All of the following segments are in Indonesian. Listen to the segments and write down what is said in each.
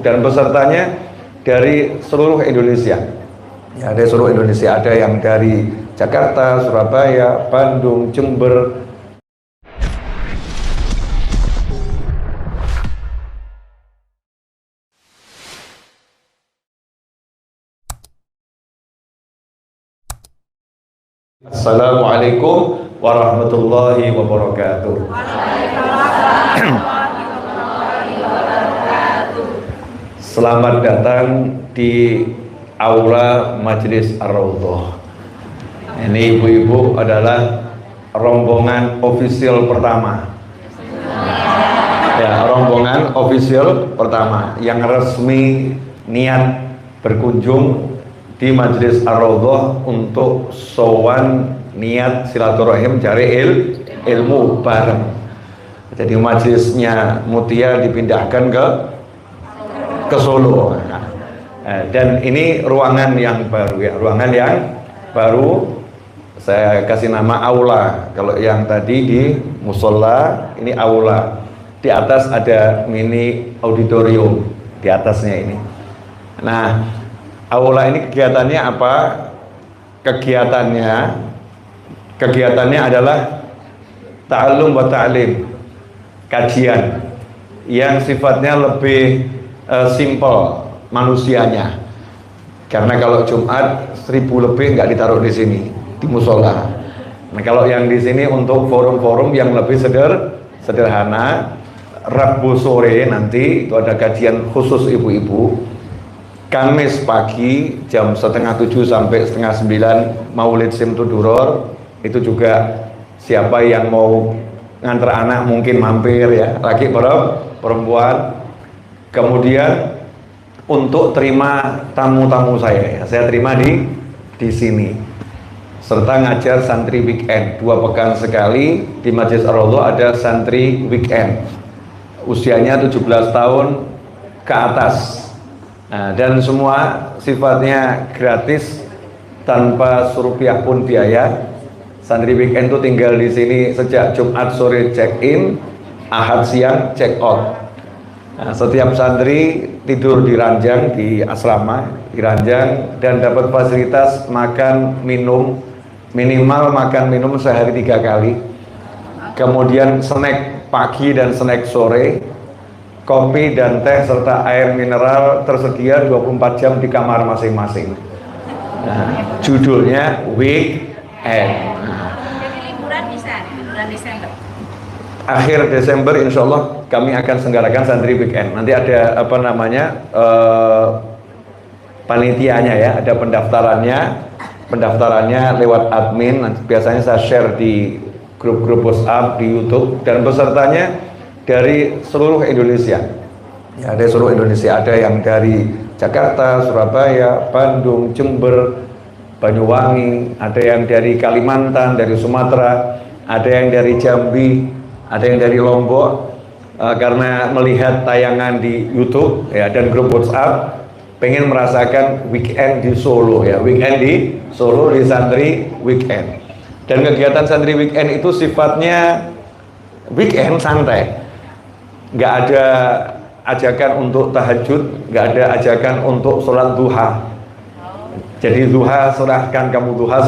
dan pesertanya dari seluruh Indonesia. Ya, dari seluruh Indonesia, ada yang dari Jakarta, Surabaya, Bandung, Jember. Assalamualaikum warahmatullahi wabarakatuh. Selamat datang di Aula Majelis Ar-Raudhah. Ini ibu-ibu adalah rombongan official pertama. Ya, rombongan official pertama yang resmi niat berkunjung di Majelis Ar-Raudhah untuk sowan niat silaturahim cari ilmu bareng. Jadi majelisnya Mutia dipindahkan ke Solo. Dan ini ruangan yang baru ya, ruangan yang baru. Saya kasih nama aula. Kalau yang tadi di musola, ini aula. Di atas ada mini auditorium di atasnya ini. Nah, aula ini kegiatannya apa? Kegiatannya adalah ta'allum wa ta'lim, kajian yang sifatnya lebih simple manusianya. Karena kalau Jumat 1000 lebih nggak ditaruh di sini di musola. Nah, kalau yang di sini untuk forum-forum yang lebih sederhana. Rabu sore nanti itu ada kajian khusus ibu-ibu. Kamis pagi jam 6:30 sampai 8:30 Maulid Simtuduror. Itu juga siapa yang mau ngantar anak mungkin mampir ya, laki perempuan. Kemudian untuk terima tamu-tamu saya ya, saya terima di sini. Serta ngajar santri weekend 2 pekan sekali di Majelis Ar-Raudhah ada santri weekend. Usianya 17 tahun ke atas. Nah, dan semua sifatnya gratis tanpa serupiah pun biaya. Santri weekend itu tinggal di sini sejak Jumat sore check in, Ahad siang check out. Nah, setiap santri tidur di ranjang di asrama, di ranjang, dan dapat fasilitas makan minum, minimal makan minum sehari 3 kali. Kemudian snack pagi dan snack sore, kopi dan teh serta air mineral tersedia 24 jam di kamar masing-masing. Nah, judulnya weekend. Jadi liburan bisa di bulan Desember. Akhir Desember insya Allah kami akan senggarakan santri weekend. Nanti ada apa namanya panitianya ya, ada pendaftarannya lewat admin. Nanti biasanya saya share di grup-grup WhatsApp di YouTube, dan pesertanya dari seluruh Indonesia. Ya, dari seluruh Indonesia, ada yang dari Jakarta, Surabaya, Bandung, Jember, Banyuwangi, ada yang dari Kalimantan, dari Sumatera, ada yang dari Jambi, ada yang dari Lombok. Karena melihat tayangan di YouTube ya dan grup WhatsApp, pengen merasakan weekend di Solo ya, weekend di Solo di santri weekend. Dan kegiatan santri weekend itu sifatnya weekend santai, nggak ada ajakan untuk tahajud, nggak ada ajakan untuk sholat duha. Jadi duha serahkan kamu duha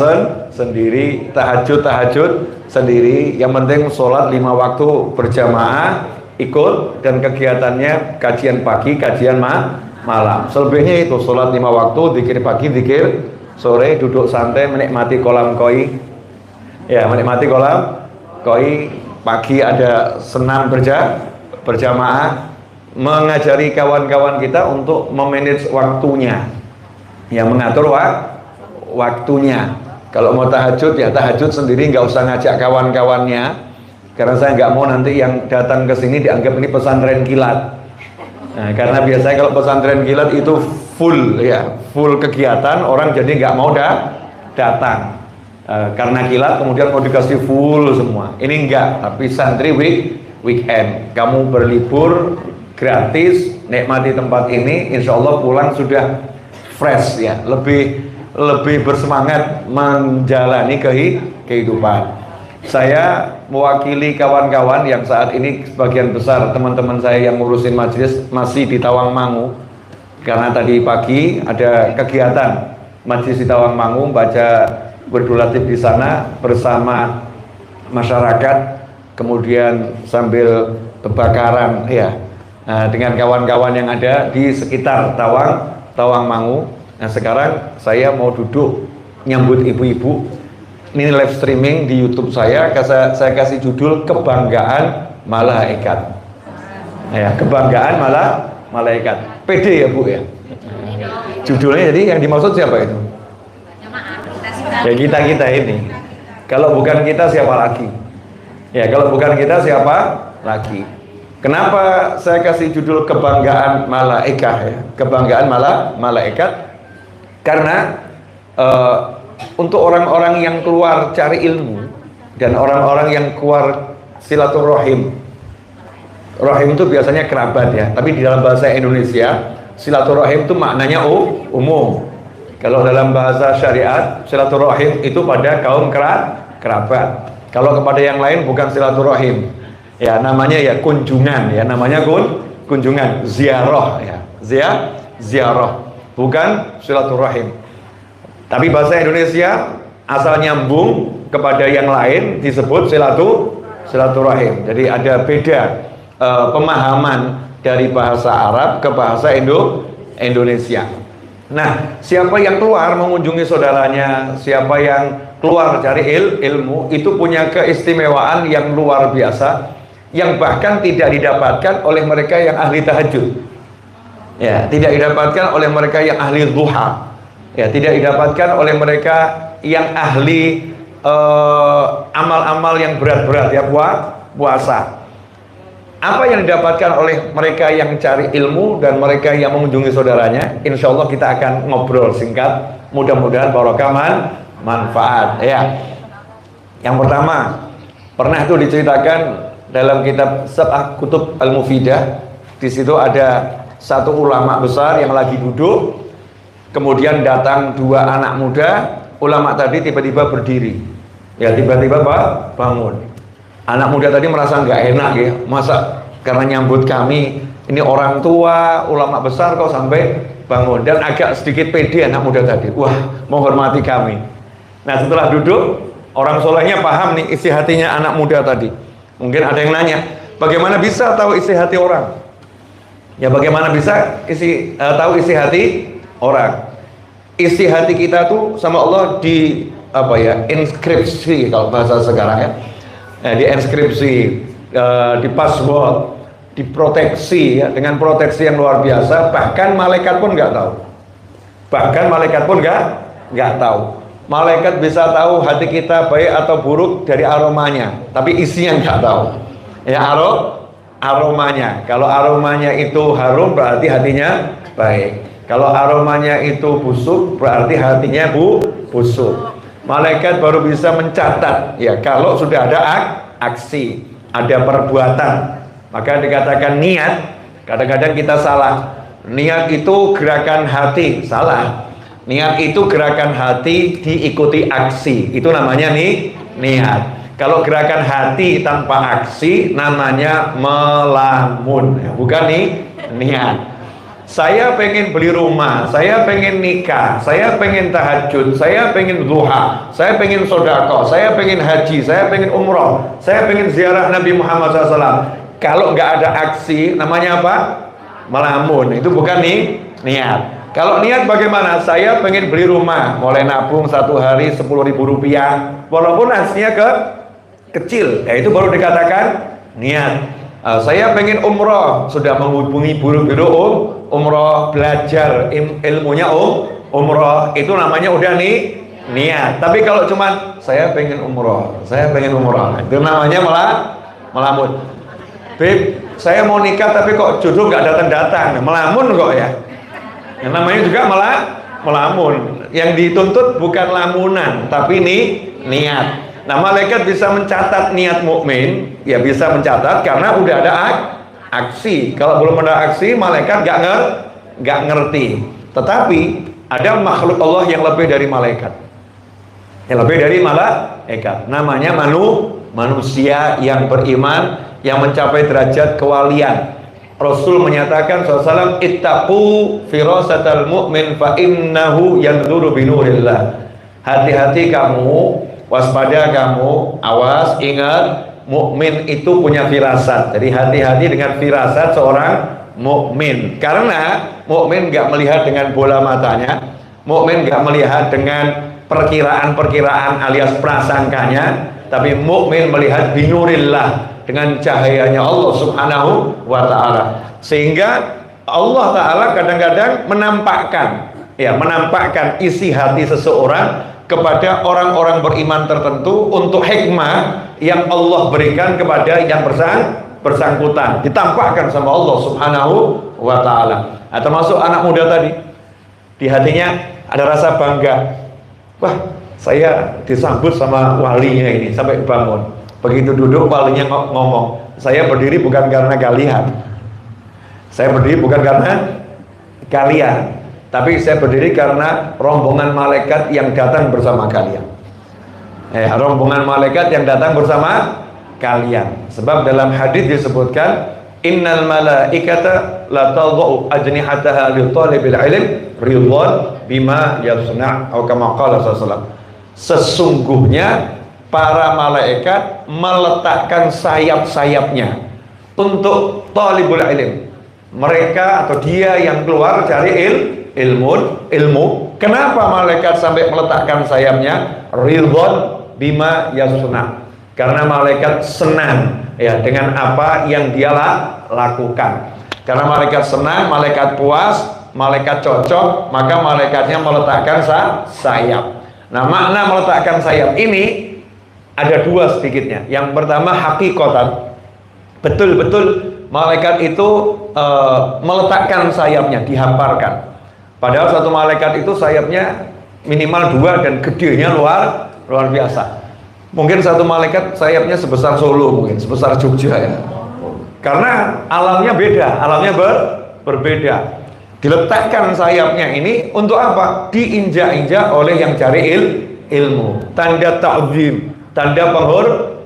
sendiri, tahajud sendiri. Yang penting sholat 5 waktu berjamaah ikut, dan kegiatannya kajian pagi, kajian malam. Selebihnya itu sholat 5 waktu, zikir pagi, zikir sore, duduk santai menikmati kolam koi. Ya, menikmati kolam koi. Pagi ada senam berjamaah, mengajari kawan-kawan kita untuk memanage waktunya, ya, mengatur waktunya. Kalau mau tahajud ya tahajud sendiri, nggak usah ngajak kawan-kawannya, karena saya nggak mau nanti yang datang ke sini dianggap ini pesantren kilat. Nah, karena biasanya kalau pesantren kilat itu full ya, full kegiatan, orang jadi nggak mau datang. Karena kilat kemudian mau dikasih full semua. Ini enggak, tapi santri weekend. Kamu berlibur gratis, nikmati tempat ini, insya Allah pulang sudah fresh ya, lebih bersemangat menjalani kehidupan. Saya mewakili kawan-kawan yang saat ini sebagian besar teman-teman saya yang ngurusin majelis masih di Tawangmangu, karena tadi pagi ada kegiatan majelis di Tawangmangu, baca berdulatif di sana bersama masyarakat, kemudian sambil pembakaran ya, dengan kawan-kawan yang ada di sekitar Tawangmangu. Nah sekarang saya mau duduk nyambut ibu-ibu. Ini live streaming di YouTube saya kasih judul Kebanggaan Malaikat. Ya, Kebanggaan Malaikat. PD ya Bu ya. Judulnya, jadi yang dimaksud siapa itu? Ya kita ini. Kalau bukan kita siapa lagi? Ya kalau bukan kita siapa lagi? Kenapa saya kasih judul Kebanggaan Malaikat ya? Kebanggaan Malaikat karena untuk orang-orang yang keluar cari ilmu dan orang-orang yang keluar silaturahim. Rahim itu biasanya kerabat ya, tapi di dalam bahasa Indonesia silaturahim itu maknanya umum. Kalau dalam bahasa syariat silaturahim itu pada kaum kerabat. Kalau kepada yang lain bukan silaturahim. Ya namanya ya kunjungan ya, namanya kunjungan, ziarah ya. Ziarah bukan silaturahim. Tapi bahasa Indonesia asal nyambung kepada yang lain disebut silaturahim. Jadi ada beda pemahaman dari bahasa Arab ke bahasa Indonesia. Nah, siapa yang keluar mengunjungi saudaranya, siapa yang keluar cari ilmu, itu punya keistimewaan yang luar biasa, yang bahkan tidak didapatkan oleh mereka yang ahli tahajud. Ya, tidak didapatkan oleh mereka yang ahli duha. Ya, tidak didapatkan oleh mereka yang ahli amal-amal yang berat-berat ya, puasa. Apa yang didapatkan oleh mereka yang cari ilmu dan mereka yang mengunjungi saudaranya? Insya Allah kita akan ngobrol singkat, mudah-mudahan barokah manfaat ya. Yang pertama, pernah itu diceritakan dalam kitab Sab'ah Kutub Al-Mufidah. Di situ ada satu ulama besar yang lagi duduk. Kemudian datang dua anak muda, ulama tadi tiba-tiba berdiri. Ya tiba-tiba bangun. Anak muda tadi merasa nggak enak ya, masa karena nyambut kami, ini orang tua, ulama besar kok sampai bangun. Dan agak sedikit pede anak muda tadi, wah menghormati kami. Nah setelah duduk, orang solehnya paham nih isi hatinya anak muda tadi. Mungkin ada yang nanya, bagaimana bisa tahu isi hati orang? Ya bagaimana bisa tahu isi hati orang? Isi hati kita tuh sama Allah di inskripsi kalau bahasa sekarang ya, di inskripsi, di password, diproteksi ya, dengan proteksi yang luar biasa. Bahkan malaikat pun nggak tahu. Nggak tahu. Malaikat bisa tahu hati kita baik atau buruk dari aromanya, tapi isinya nggak tahu. Ya aromanya. Kalau aromanya itu harum berarti hatinya baik. Kalau aromanya itu busuk berarti hatinya busuk. Malaikat baru bisa mencatat ya kalau sudah ada aksi, ada perbuatan. Maka dikatakan niat. Kadang-kadang kita salah. Niat itu gerakan hati, salah. Niat itu gerakan hati diikuti aksi. Itu namanya niat. Kalau gerakan hati tanpa aksi namanya melamun, bukan niat. Saya pengen beli rumah, saya pengen nikah, saya pengen tahajud, saya pengen duha, saya pengen sodako, saya pengen haji, saya pengen umroh, saya pengen ziarah Nabi Muhammad SAW. Kalau nggak ada aksi, namanya apa? Melamun. Itu bukan niat. Kalau niat bagaimana? Saya pengen beli rumah, mulai nabung satu hari 10.000 rupiah, walaupun hasilnya kecil, ya itu baru dikatakan niat. Saya pengen umroh, sudah menghubungi buru-buru umroh, belajar ilmunya umroh, itu namanya udah niat. Tapi kalau cuma saya pengen umroh, itu namanya melamun. Beb, saya mau nikah tapi kok jodoh nggak datang-datang, melamun kok ya. Yang namanya juga melamun. Yang dituntut bukan lamunan, tapi niat. Nah, malaikat bisa mencatat niat mukmin, ya bisa mencatat karena udah ada aksi. Kalau belum ada aksi, malaikat nggak ngerti. Tetapi ada makhluk Allah yang lebih dari malaikat. Yang lebih dari malaikat. Namanya manusia yang beriman yang mencapai derajat kewalian. Rasul menyatakan SAW, ittaqu firasatal mu'min fa innahu yanzuru binurillah. Hati-hati kamu, waspada kamu, awas, ingat, mukmin itu punya firasat. Jadi hati-hati dengan firasat seorang mukmin. Karena mukmin nggak melihat dengan bola matanya, mukmin nggak melihat dengan perkiraan-perkiraan alias prasangkanya, tapi mukmin melihat binurillah, dengan cahayanya Allah Subhanahu wa ta'ala. Sehingga Allah Ta'ala kadang-kadang menampakkan isi hati seseorang kepada orang-orang beriman tertentu untuk hikmah yang Allah berikan kepada yang bersangkutan, ditampakkan sama Allah Subhanahu wa ta'ala. Nah, termasuk anak muda tadi, di hatinya ada rasa bangga, wah saya disambut sama walinya ini sampai bangun. Begitu duduk walinya ngomong, saya berdiri bukan karena kalian, saya berdiri bukan karena kalian, tapi saya berdiri karena rombongan malaikat yang datang bersama kalian. Rombongan malaikat yang datang bersama kalian. Sebab dalam hadis disebutkan, innal malaikata la tadau ajnihataha li talibil ilm ridwan bima yasna' atau kama qala sallallahu. Sesungguhnya para malaikat meletakkan sayap-sayapnya untuk talibul ilm, mereka atau dia yang keluar cari ilmu. Kenapa malaikat sampai meletakkan sayapnya? Ridwan bima yasna', karena malaikat senang ya dengan apa yang dia lakukan. Karena malaikat senang, malaikat puas, malaikat cocok, maka malaikatnya meletakkan sayap. Nah, makna meletakkan sayap ini ada dua sedikitnya. Yang pertama, hakikatan, betul-betul malaikat itu meletakkan sayapnya, dihamparkan. Padahal satu malaikat itu sayapnya minimal 2 dan gedenya luar biasa. Mungkin satu malaikat sayapnya sebesar Solo, mungkin sebesar Jogja ya. Karena alamnya beda, alamnya berbeda. Diletakkan sayapnya ini untuk apa? Diinjak-injak oleh yang cari ilmu. Tanda ta'zim, tanda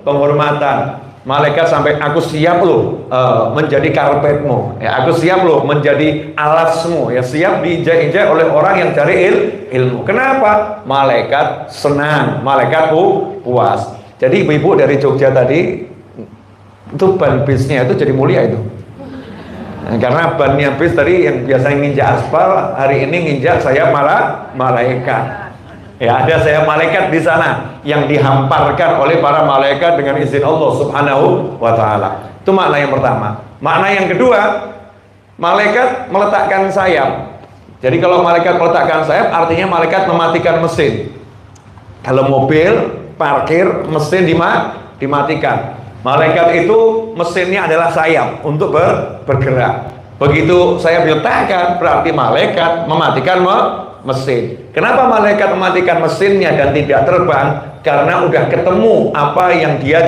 penghormatan. Malaikat sampai, aku siap loh menjadi karpetmu, ya, aku siap loh menjadi alasmu, ya, siap diinjak-injak oleh orang yang cari ilmu. Kenapa? Malaikat senang, malaikat puas. Jadi ibu-ibu dari Jogja tadi itu ban bisnya itu jadi mulia itu. Nah, karena bannya bis tadi yang biasanya nginjak aspal, hari ini nginjak sayap malaikat. Ya, ada sayap malaikat di sana yang dihamparkan oleh para malaikat dengan izin Allah Subhanahu wa ta'ala. Itu makna yang pertama. Makna yang kedua, malaikat meletakkan sayap. Jadi kalau malaikat meletakkan sayap, artinya malaikat mematikan mesin. Kalau mobil parkir, mesin dimatikan. Malaikat itu mesinnya adalah sayap untuk bergerak. Begitu sayap diletakkan, berarti malaikat mematikan mesin. Kenapa malaikat mematikan mesinnya dan tidak terbang? Karena udah ketemu apa yang dia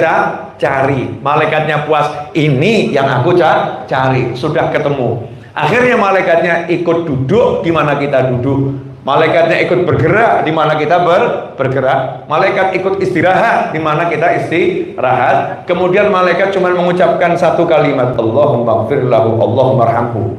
cari. Malaikatnya puas, ini yang aku cari, sudah ketemu. Akhirnya malaikatnya ikut duduk di mana kita duduk. Malaikatnya ikut bergerak di mana kita bergerak. Malaikat ikut istirahat di mana kita istirahat. Kemudian malaikat cuma mengucapkan satu kalimat, Allahumma ighfir lahu, Allahumma arhamhu.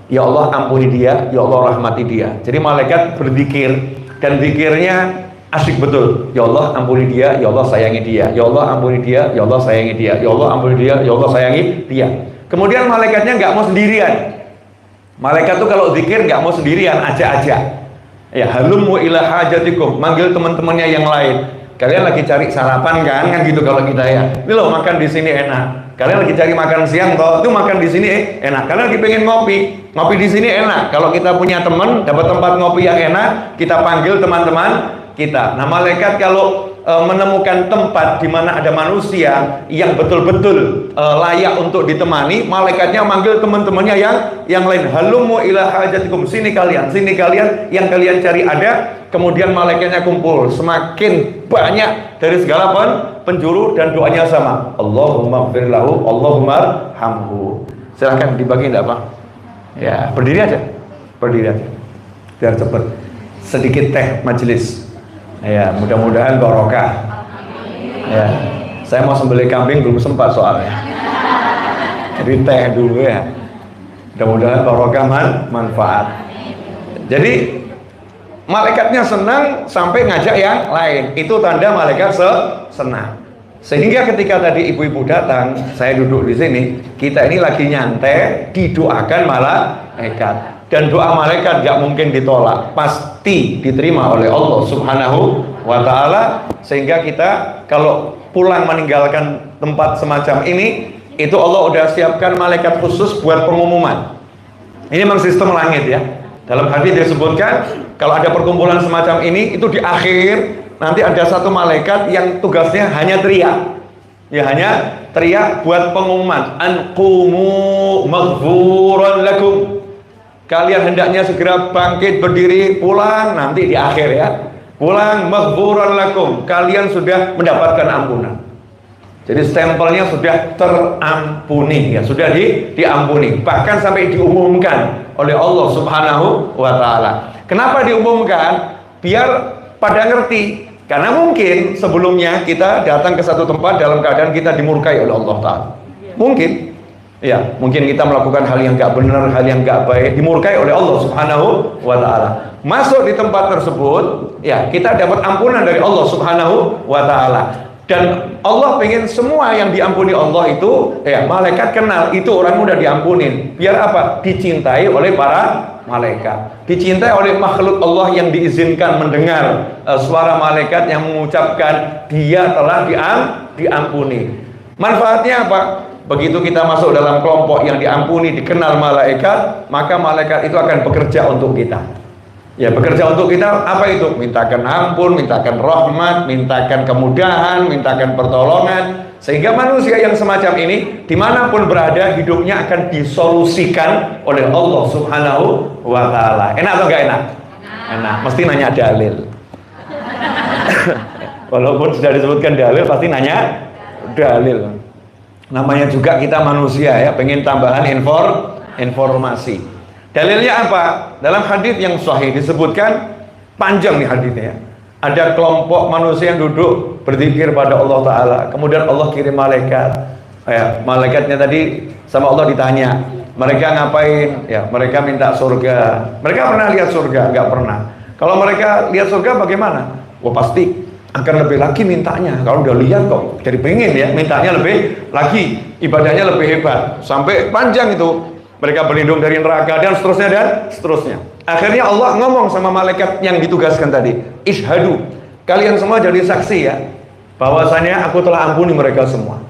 Ya Allah ampuni dia, ya Allah rahmati dia. Jadi malaikat berzikir dan zikirnya asik betul. Ya Allah ampuni dia, ya Allah sayangi dia. Ya Allah ampuni dia, ya Allah sayangi dia. Ya Allah ampuni dia, ya Allah sayangi dia. Kemudian malaikatnya nggak mau sendirian. Malaikat tuh kalau zikir nggak mau sendirian, ajak-ajak. Ya, halummu ila hajatikum, manggil teman-temannya yang lain. Kalian lagi cari sarapan kan gitu kalau kita ya. Ini loh makan di sini enak. Kalian lagi cari makan siang toh, itu makan di sini enak. Kalian lagi pengen ngopi di sini enak. Kalau kita punya teman dapat tempat ngopi yang enak, kita panggil teman-teman kita. Nah, malaikat kalau menemukan tempat di mana ada manusia yang betul-betul layak untuk ditemani, malaikatnya manggil teman-temannya yang lain. Halummu ila hajatikum, sini kalian yang kalian cari ada. Kemudian malaikatnya kumpul semakin banyak dari segala penjuru dan doanya sama. Allahumma ighfir lahu, Allahumma arhamhu. Silahkan dibagi enggak Pak? Ya, berdiri aja biar cepat. Sedikit teh majelis. Ya, mudah-mudahan barokah. Ya, saya mau sembelih kambing belum sempat soalnya. Jadi teh dulu ya. Mudah-mudahan barokah manfaat. Jadi malaikatnya senang sampai ngajak yang lain. Itu tanda malaikat senang. Sehingga ketika tadi ibu-ibu datang, saya duduk di sini, kita ini lagi nyantai, didoakan malaikat. Dan doa malaikat gak mungkin ditolak, pasti diterima oleh Allah Subhanahu wa ta'ala. Sehingga kita kalau pulang meninggalkan tempat semacam ini, itu Allah udah siapkan malaikat khusus buat pengumuman. Ini memang sistem langit ya. Dalam hadis disebutkan kalau ada perkumpulan semacam ini, itu di akhir nanti ada satu malaikat yang tugasnya hanya teriak. Ya, hanya teriak buat pengumuman, anqumu maghfuran lakum. Kalian hendaknya segera bangkit berdiri pulang nanti di akhir ya. Pulang maghfuran lakum. Kalian sudah mendapatkan ampunan. Jadi stempelnya sudah terampuni ya, sudah diampuni. Bahkan sampai diumumkan oleh Allah Subhanahu wa ta'ala. Kenapa diumumkan? Biar pada ngerti. Karena mungkin sebelumnya kita datang ke satu tempat dalam keadaan kita dimurkai oleh Allah ta'ala. Mungkin. Ya, mungkin kita melakukan hal yang gak benar, hal yang gak baik, dimurkai oleh Allah Subhanahu wa ta'ala. Masuk di tempat tersebut, ya, kita dapat ampunan dari Allah Subhanahu wa ta'ala. Dan Allah pengen semua yang diampuni Allah itu, ya, malaikat kenal itu orang udah diampunin. Biar apa? Dicintai oleh para malaikat, dicintai oleh makhluk Allah yang diizinkan mendengar suara malaikat yang mengucapkan dia telah diampuni. Manfaatnya apa? Begitu kita masuk dalam kelompok yang diampuni, dikenal malaikat, maka malaikat itu akan bekerja untuk kita. Ya, bekerja untuk kita apa itu? Mintakan ampun, mintakan rahmat, mintakan kemudahan, mintakan pertolongan. Sehingga manusia yang semacam ini dimanapun berada, hidupnya akan disolusikan oleh Allah Subhanahu wa ta'ala. Enak atau enggak enak? Enak, mesti nanya dalil. Walaupun sudah disebutkan dalil, pasti nanya dalil. Namanya juga kita manusia ya, pengen tambahan informasi. Dalilnya apa? Dalam hadis yang sahih disebutkan, panjang nih hadisnya ya. Ada kelompok manusia yang duduk berzikir pada Allah Ta'ala. Kemudian Allah kirim malaikat. Ya, malaikatnya tadi sama Allah ditanya, mereka ngapain? Ya, mereka minta surga. Mereka pernah lihat surga? Enggak pernah. Kalau mereka lihat surga bagaimana? Wah, pasti akan lebih lagi mintanya. Kalau udah lihat kok jadi pengen ya, mintanya lebih lagi, ibadahnya lebih hebat, sampai panjang itu. Mereka berlindung dari neraka dan seterusnya. Akhirnya Allah ngomong sama malaikat yang ditugaskan tadi, ishadu, kalian semua jadi saksi ya, bahwasanya aku telah ampuni mereka semua.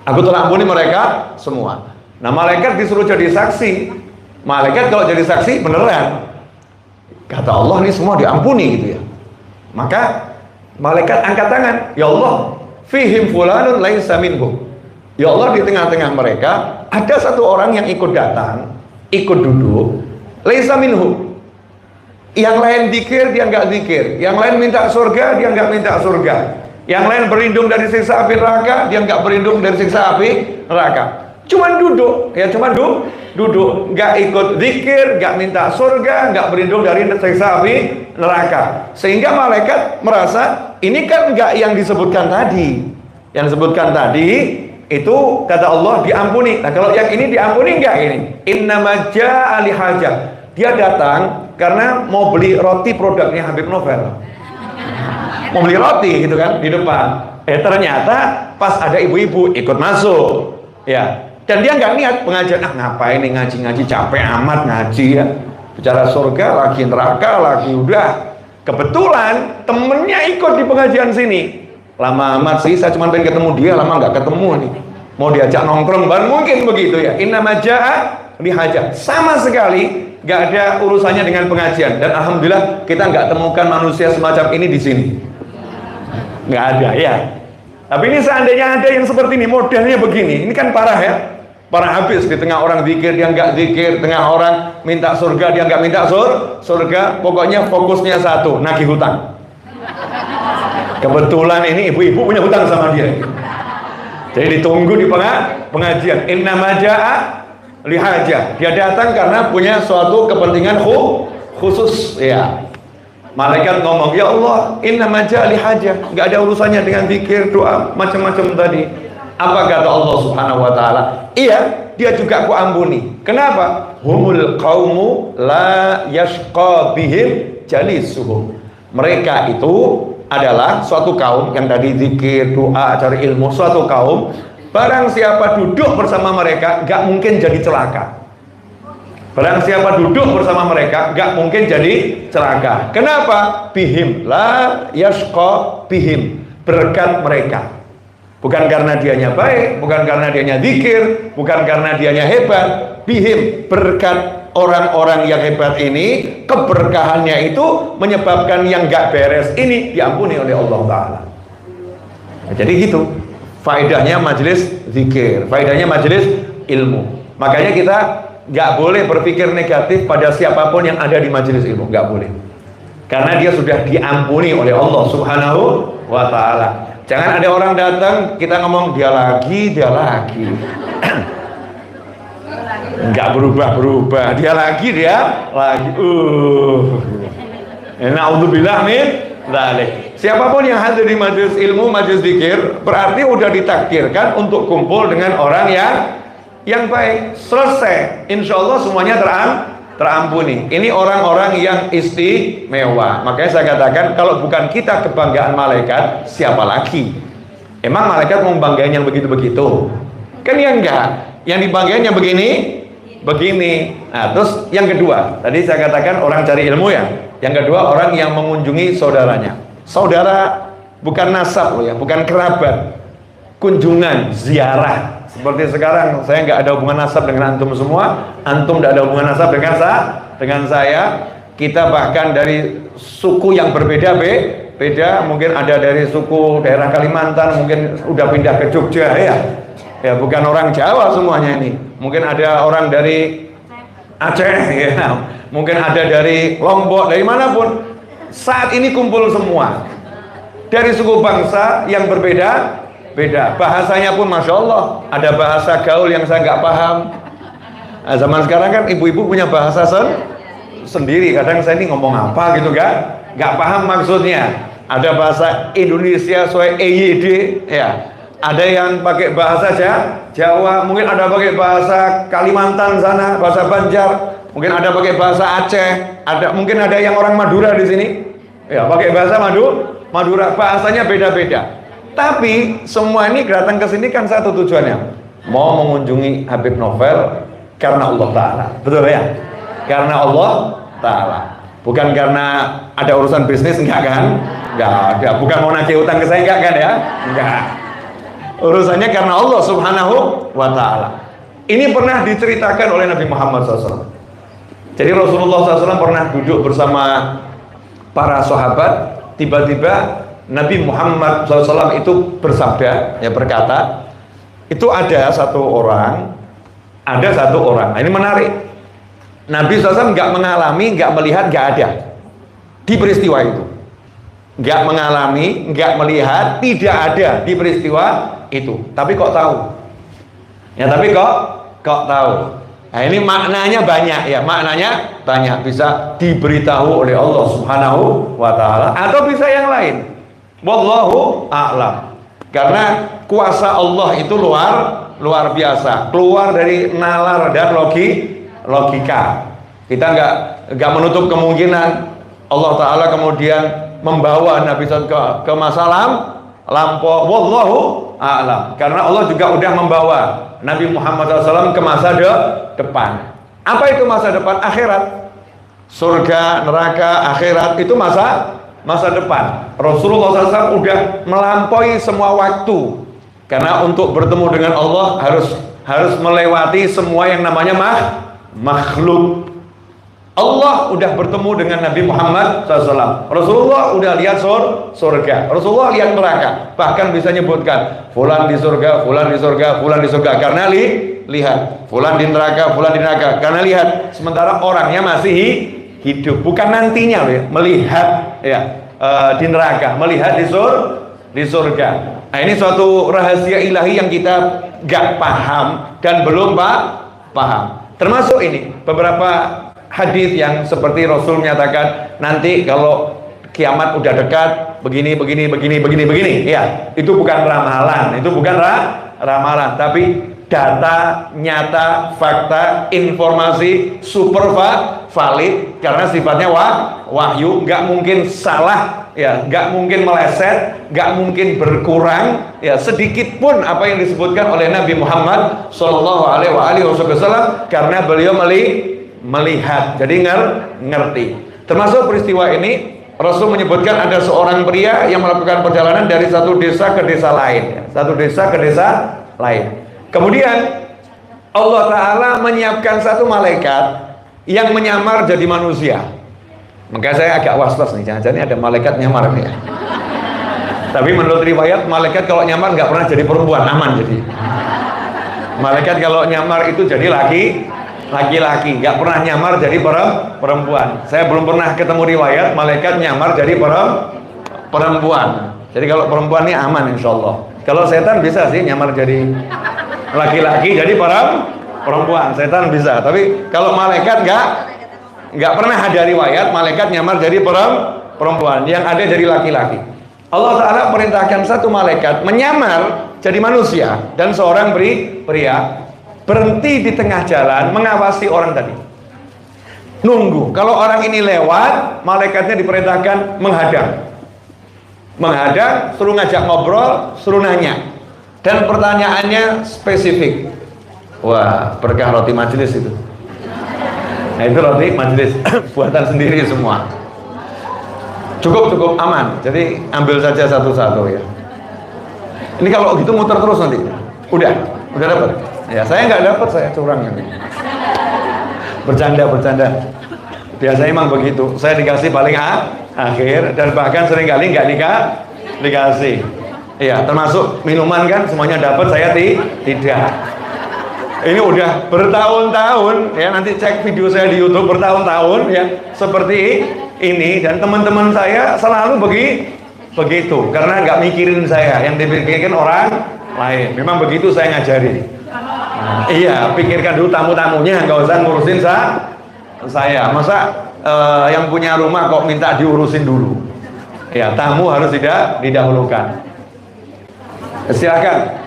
Aku telah ampuni mereka semua. Nah, malaikat disuruh jadi saksi. Malaikat kalau jadi saksi beneran, kata Allah ini semua diampuni gitu ya. Maka malaikat angkat tangan, ya Allah, fihim fulanun laisa minhum. Ya Allah, di tengah-tengah mereka ada satu orang yang ikut datang, ikut duduk, laisa minhum. Yang lain zikir, dia enggak zikir. Yang lain minta surga, dia enggak minta surga. Yang lain berlindung dari siksa api neraka, dia enggak berlindung dari siksa api neraka. Cuman duduk, ya cuman duduk, enggak ikut zikir, enggak minta surga, enggak berlindung dari siksa api neraka. Sehingga malaikat merasa ini kan enggak yang disebutkan tadi. Yang disebutkan tadi itu kata Allah diampuni. Nah, kalau yang ini diampuni enggak ini? Innama ja'a li hajah. Dia datang karena mau beli roti produknya Habib Novel. Mau beli roti gitu kan di depan. Ternyata pas ada ibu-ibu ikut masuk. Ya. Dan dia nggak niat pengajian. Ngapain nih ngaji-ngaji, capek amat ngaji ya. Bicara surga lagi, neraka lagi, udah. Kebetulan temennya ikut di pengajian sini. Lama amat sih, saya cuma pengen ketemu dia, lama nggak ketemu nih. Mau diajak nongkrong, baru mungkin begitu ya. Innama ja'a li hajah. Sama sekali nggak ada urusannya dengan pengajian. Dan alhamdulillah kita nggak temukan manusia semacam ini di sini. Nggak ada ya. Tapi ini seandainya ada yang seperti ini, modelnya begini, ini kan parah ya. Parah habis, di tengah orang zikir dia nggak zikir, tengah orang minta surga dia nggak minta surga. Pokoknya fokusnya satu, nagih hutang. Kebetulan ini ibu-ibu punya hutang sama dia. Jadi ditunggu di pengajian. Innama ja'a li hajah. Dia datang karena punya suatu kepentingan khusus ya. Malaikat ngomong, ya Allah, inna majali hajah, nggak ada urusannya dengan zikir, doa, macam-macam tadi. Apa kata Allah Subhanahu wa Ta'ala? Iya, dia juga ku ampuni. Kenapa? Humul qaumu la yashqa bihim jalisuhum. Mereka itu adalah suatu kaum yang tadi zikir, doa, cari ilmu, suatu kaum. Barang siapa duduk bersama mereka, nggak mungkin jadi celaka. Barang siapa duduk bersama mereka, nggak mungkin jadi celaka. Kenapa? Bihim la yashqa bihim, berkat mereka. Bukan karena dianya baik, bukan karena dianya zikir, bukan karena dianya hebat. Bihim, berkat orang-orang yang hebat ini, keberkahannya itu menyebabkan yang nggak beres ini diampuni oleh Allah Ta'ala. Nah, jadi gitu faedahnya majelis zikir, faedahnya majelis ilmu. Makanya kita nggak boleh berpikir negatif pada siapapun yang ada di majelis ilmu, nggak boleh, karena dia sudah diampuni oleh Allah Subhanahu wa Ta'ala. Jangan ada orang datang kita ngomong dia lagi nggak berubah, dia lagi. Na'udzubillah min dzalik. Siapapun yang hadir di majelis ilmu, majelis zikir, berarti udah ditakdirkan untuk kumpul dengan orang yang baik. Selesai, insya Allah semuanya terampuni. Ini orang-orang yang istimewa. Makanya saya katakan, kalau bukan kita kebanggaan malaikat, siapa lagi? Emang malaikat mau banggain yang begitu-begitu? Kan ya enggak. Yang dibanggain yang begini. Nah, terus yang kedua, tadi saya katakan orang cari ilmu ya. Yang kedua, orang yang mengunjungi saudaranya. Saudara bukan nasab loh ya, bukan kerabat. Kunjungan, ziarah. Seperti sekarang saya nggak ada hubungan nasab dengan antum semua, antum tidak ada hubungan nasab dengan saya. Kita bahkan dari suku yang berbeda, beda. Mungkin ada dari suku daerah Kalimantan, mungkin udah pindah ke Jogja ya bukan orang Jawa semuanya ini. Mungkin ada orang dari Aceh ya, mungkin ada dari Lombok, dari manapun. Saat ini kumpul semua dari suku bangsa yang berbeda. Bahasanya pun Masya Allah, ada bahasa gaul yang saya nggak paham. Nah, zaman sekarang kan ibu-ibu punya bahasa sendiri. Kadang saya ini ngomong apa gitu nggak paham maksudnya. Ada bahasa Indonesia soal EYD ya. Ada yang pakai bahasa Jawa, mungkin ada pakai bahasa Kalimantan sana, bahasa Banjar, mungkin ada pakai bahasa Aceh, mungkin ada yang orang Madura di sini, ya pakai bahasa Madura, bahasanya beda-beda. Tapi semua ini datang ke sini kan satu tujuannya, mau mengunjungi Habib Novel karena Allah Ta'ala, betul ya? Karena Allah Ta'ala, bukan karena ada urusan bisnis, enggak kan? Enggak ada, bukan mau nagih utang ke saya, enggak kan ya? Enggak. Urusannya karena Allah Subhanahu wa Ta'ala. Ini pernah diceritakan oleh Nabi Muhammad SAW. Jadi Rasulullah SAW pernah duduk bersama para sahabat. Tiba-tiba Nabi Muhammad SAW itu bersabda, ya berkata, itu ada satu orang. Nah, ini menarik. Nabi SAW nggak mengalami, nggak melihat, nggak ada di peristiwa itu. Nggak mengalami, nggak melihat, tidak ada di peristiwa itu. Tapi kok tahu? Ya tapi kok tahu? Nah ini maknanya banyak ya, maknanya banyak, bisa diberitahu oleh Allah Subhanahu wa Ta'ala atau bisa yang lain. Wallahu a'lam. Karena kuasa Allah itu luar biasa, keluar dari nalar dan logika. Kita nggak menutup kemungkinan Allah Ta'ala kemudian membawa Nabi SAW ke masa lampau. Wallahu a'lam. Karena Allah juga udah membawa Nabi Muhammad SAW ke masa depan. Apa itu masa depan? Akhirat. Surga, neraka, akhirat itu masa depan. Rasulullah SAW udah melampaui semua waktu. Karena untuk bertemu dengan Allah harus melewati semua yang namanya makhluk. Allah udah bertemu dengan Nabi Muhammad SAW. Rasulullah udah lihat surga. Rasulullah lihat neraka. Bahkan bisa nyebutkan fulan di surga, fulan di surga, fulan di surga. Karena lihat fulan di neraka, fulan di neraka. Karena lihat. Sementara orangnya masih hidup. Bukan nantinya loh ya. Melihat ya di neraka, melihat di surga. Nah ini suatu rahasia ilahi yang kita gak paham dan belum paham. Termasuk ini beberapa hadis yang seperti Rasul menyatakan nanti kalau kiamat udah dekat, begini. Ya, itu bukan ramalan, ramalan, tapi data nyata, fakta, informasi super valid, karena sifatnya wahyu, nggak mungkin salah, ya, nggak mungkin meleset, nggak mungkin berkurang, ya, sedikit pun apa yang disebutkan oleh Nabi Muhammad Shallallahu Alaihi Wasallam, karena beliau melihat, jadi ngerti. Termasuk peristiwa ini, Rasul menyebutkan ada seorang pria yang melakukan perjalanan dari satu desa ke desa lain, Kemudian Allah Ta'ala menyiapkan satu malaikat yang menyamar jadi manusia. Maka saya agak was-was nih, jangan-jangan ada malaikat nyamar nih ya. Tapi menurut riwayat, malaikat kalau nyamar nggak pernah jadi perempuan, aman jadi. Malaikat kalau nyamar itu jadi laki-laki, nggak pernah nyamar jadi perempuan. Saya belum pernah ketemu riwayat malaikat nyamar jadi perempuan. Jadi kalau perempuan ini aman insya Allah. Kalau setan bisa sih nyamar jadi laki-laki jadi perempuan, setan bisa. Tapi kalau malaikat nggak pernah ada riwayat malaikat nyamar jadi perempuan, yang ada jadi laki-laki. Allah Ta'ala perintahkan satu malaikat menyamar jadi manusia, dan seorang pria berhenti di tengah jalan mengawasi orang tadi, nunggu. Kalau orang ini lewat, malaikatnya diperintahkan menghadang, suruh ngajak ngobrol, suruh nanya, dan pertanyaannya spesifik. Wah, berkah roti majelis itu. Nah, itu roti majelis buatan sendiri semua. Cukup aman. Jadi ambil saja satu-satu ya. Ini kalau gitu muter terus nanti. Udah dapat. Ya, saya nggak dapat, saya curang ini. Bercanda. Biasanya emang begitu. Saya dikasih paling akhir, dan bahkan seringkali nggak dikasih. Iya, termasuk minuman kan semuanya dapat, saya tidak. Ini udah bertahun-tahun ya, nanti cek video saya di YouTube, bertahun-tahun ya seperti ini, dan teman-teman saya selalu begitu karena nggak mikirin saya, yang dipikirkan orang lain. Memang begitu saya ngajari. Iya, pikirkan dulu tamu-tamunya, nggak usah ngurusin saya. Masa yang punya rumah kok minta diurusin dulu? Ya, tamu harus didahulukan. Silakan,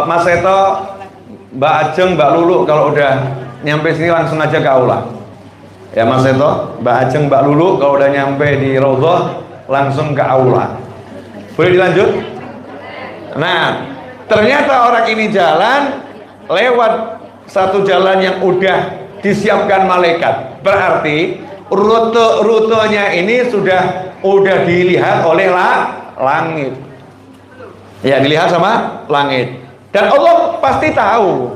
Mas Seto, Mbak Ajeng, Mbak Lulu, kalau udah nyampe sini langsung aja ke aula. Ya, Mas Seto, Mbak Ajeng, Mbak Lulu, kalau udah nyampe di Raudhah langsung ke aula. Boleh dilanjut? Nah, ternyata orang ini jalan lewat satu jalan yang udah disiapkan malaikat. Berarti rutenya ini sudah dilihat oleh langit. Ya, dilihat sama langit. Dan Allah pasti tahu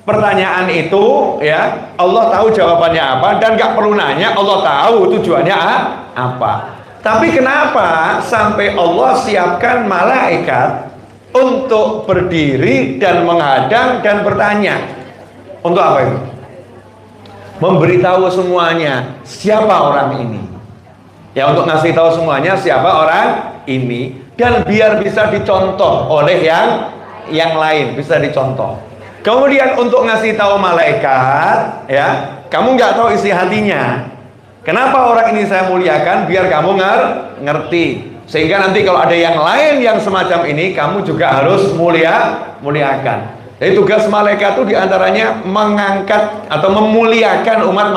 pertanyaan itu ya. Allah tahu jawabannya apa, dan gak perlu nanya, Allah tahu tujuannya apa. Tapi kenapa sampai Allah siapkan malaikat untuk berdiri dan menghadang dan bertanya? Untuk apa itu? Memberitahu semuanya siapa orang ini. Ya, untuk ngasih tahu semuanya siapa orang ini, dan biar bisa dicontoh oleh yang lain, bisa dicontoh. Kemudian untuk ngasih tahu malaikat, ya, kamu nggak tahu isi hatinya. Kenapa orang ini saya muliakan? Biar kamu ngerti. Sehingga nanti kalau ada yang lain yang semacam ini, kamu juga harus muliakan. Jadi tugas malaikat itu diantaranya mengangkat atau memuliakan umat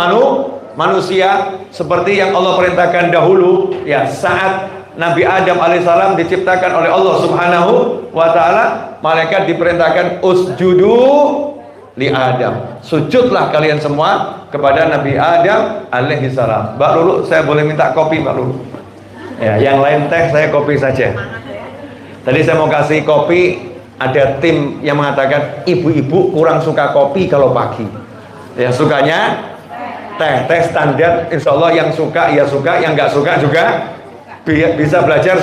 manusia, seperti yang Allah perintahkan dahulu ya, saat Nabi Adam alaihissalam diciptakan oleh Allah subhanahu wa ta'ala, malaikat diperintahkan usjudu li Adam, sujudlah kalian semua kepada Nabi Adam alaihissalam. Mbak Lulu, saya boleh minta kopi Mbak Lulu? Ya, yang lain teh, saya kopi saja. Tadi saya mau kasih kopi, ada tim yang mengatakan ibu-ibu kurang suka kopi kalau pagi. Ya, sukanya teh standar, insya Allah yang suka ya suka, yang nggak suka juga bisa belajar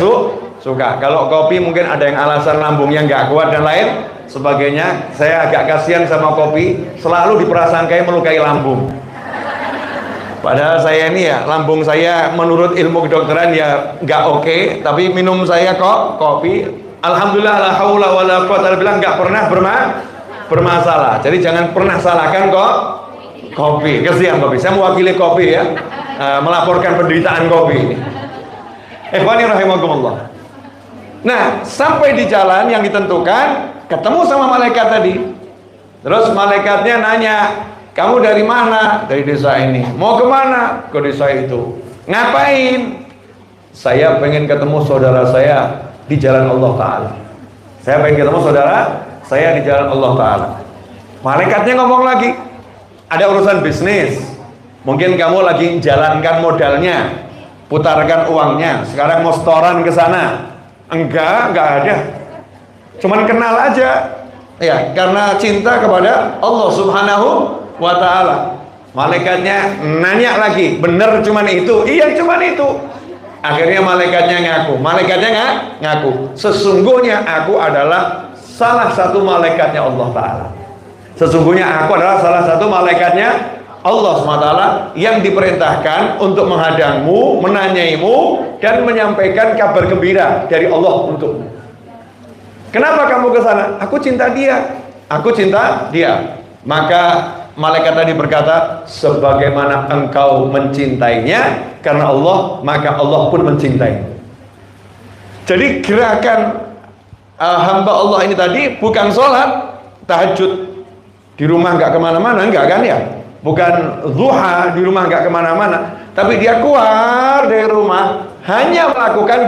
suka. Kalau kopi mungkin ada yang alasan lambungnya nggak kuat dan lain sebagainya. Saya agak kasihan sama kopi, selalu diprasangkai melukai lambung. Padahal saya ini ya, lambung saya menurut ilmu kedokteran ya nggak oke, tapi minum saya kok kopi, alhamdulillah, la haula wala quwwata illa billah, nggak pernah bermasalah. Jadi jangan pernah salahkan kok kopi. Kasihan kopi. Saya mewakili kopi ya, melaporkan penderitaan kopi. Ikhwani rahimakumullah. Nah, sampai di jalan yang ditentukan, ketemu sama malaikat tadi. Terus malaikatnya nanya, kamu dari mana? Dari desa ini. Mau kemana? Ke desa itu. Ngapain? Saya pengen ketemu saudara saya di jalan Allah Ta'ala. Saya pengen ketemu saudara saya di jalan Allah Ta'ala. Malaikatnya ngomong lagi, ada urusan bisnis. Mungkin kamu lagi jalankan modalnya, putarkan uangnya. Sekarang mau setoran ke sana. Enggak ada. Cuman kenal aja. Ya, karena cinta kepada Allah Subhanahu wa Ta'ala. Malaikatnya nanya lagi, bener cuman itu? Iya, cuman itu. Akhirnya malaikatnya ngaku. Sesungguhnya aku adalah salah satu malaikatnya Allah Ta'ala. Sesungguhnya aku adalah salah satu malaikatnya Allah SWT yang diperintahkan untuk menghadangmu, menanyaimu, dan menyampaikan kabar gembira dari Allah untukmu. Kenapa kamu ke sana? Aku cinta dia. Aku cinta dia. Maka malaikat tadi berkata, sebagaimana engkau mencintainya karena Allah, maka Allah pun mencintai. Jadi gerakan hamba Allah ini tadi bukan sholat tahajud di rumah nggak kemana-mana, nggak kan ya? Bukan duha di rumah nggak kemana-mana, tapi dia keluar dari rumah hanya melakukan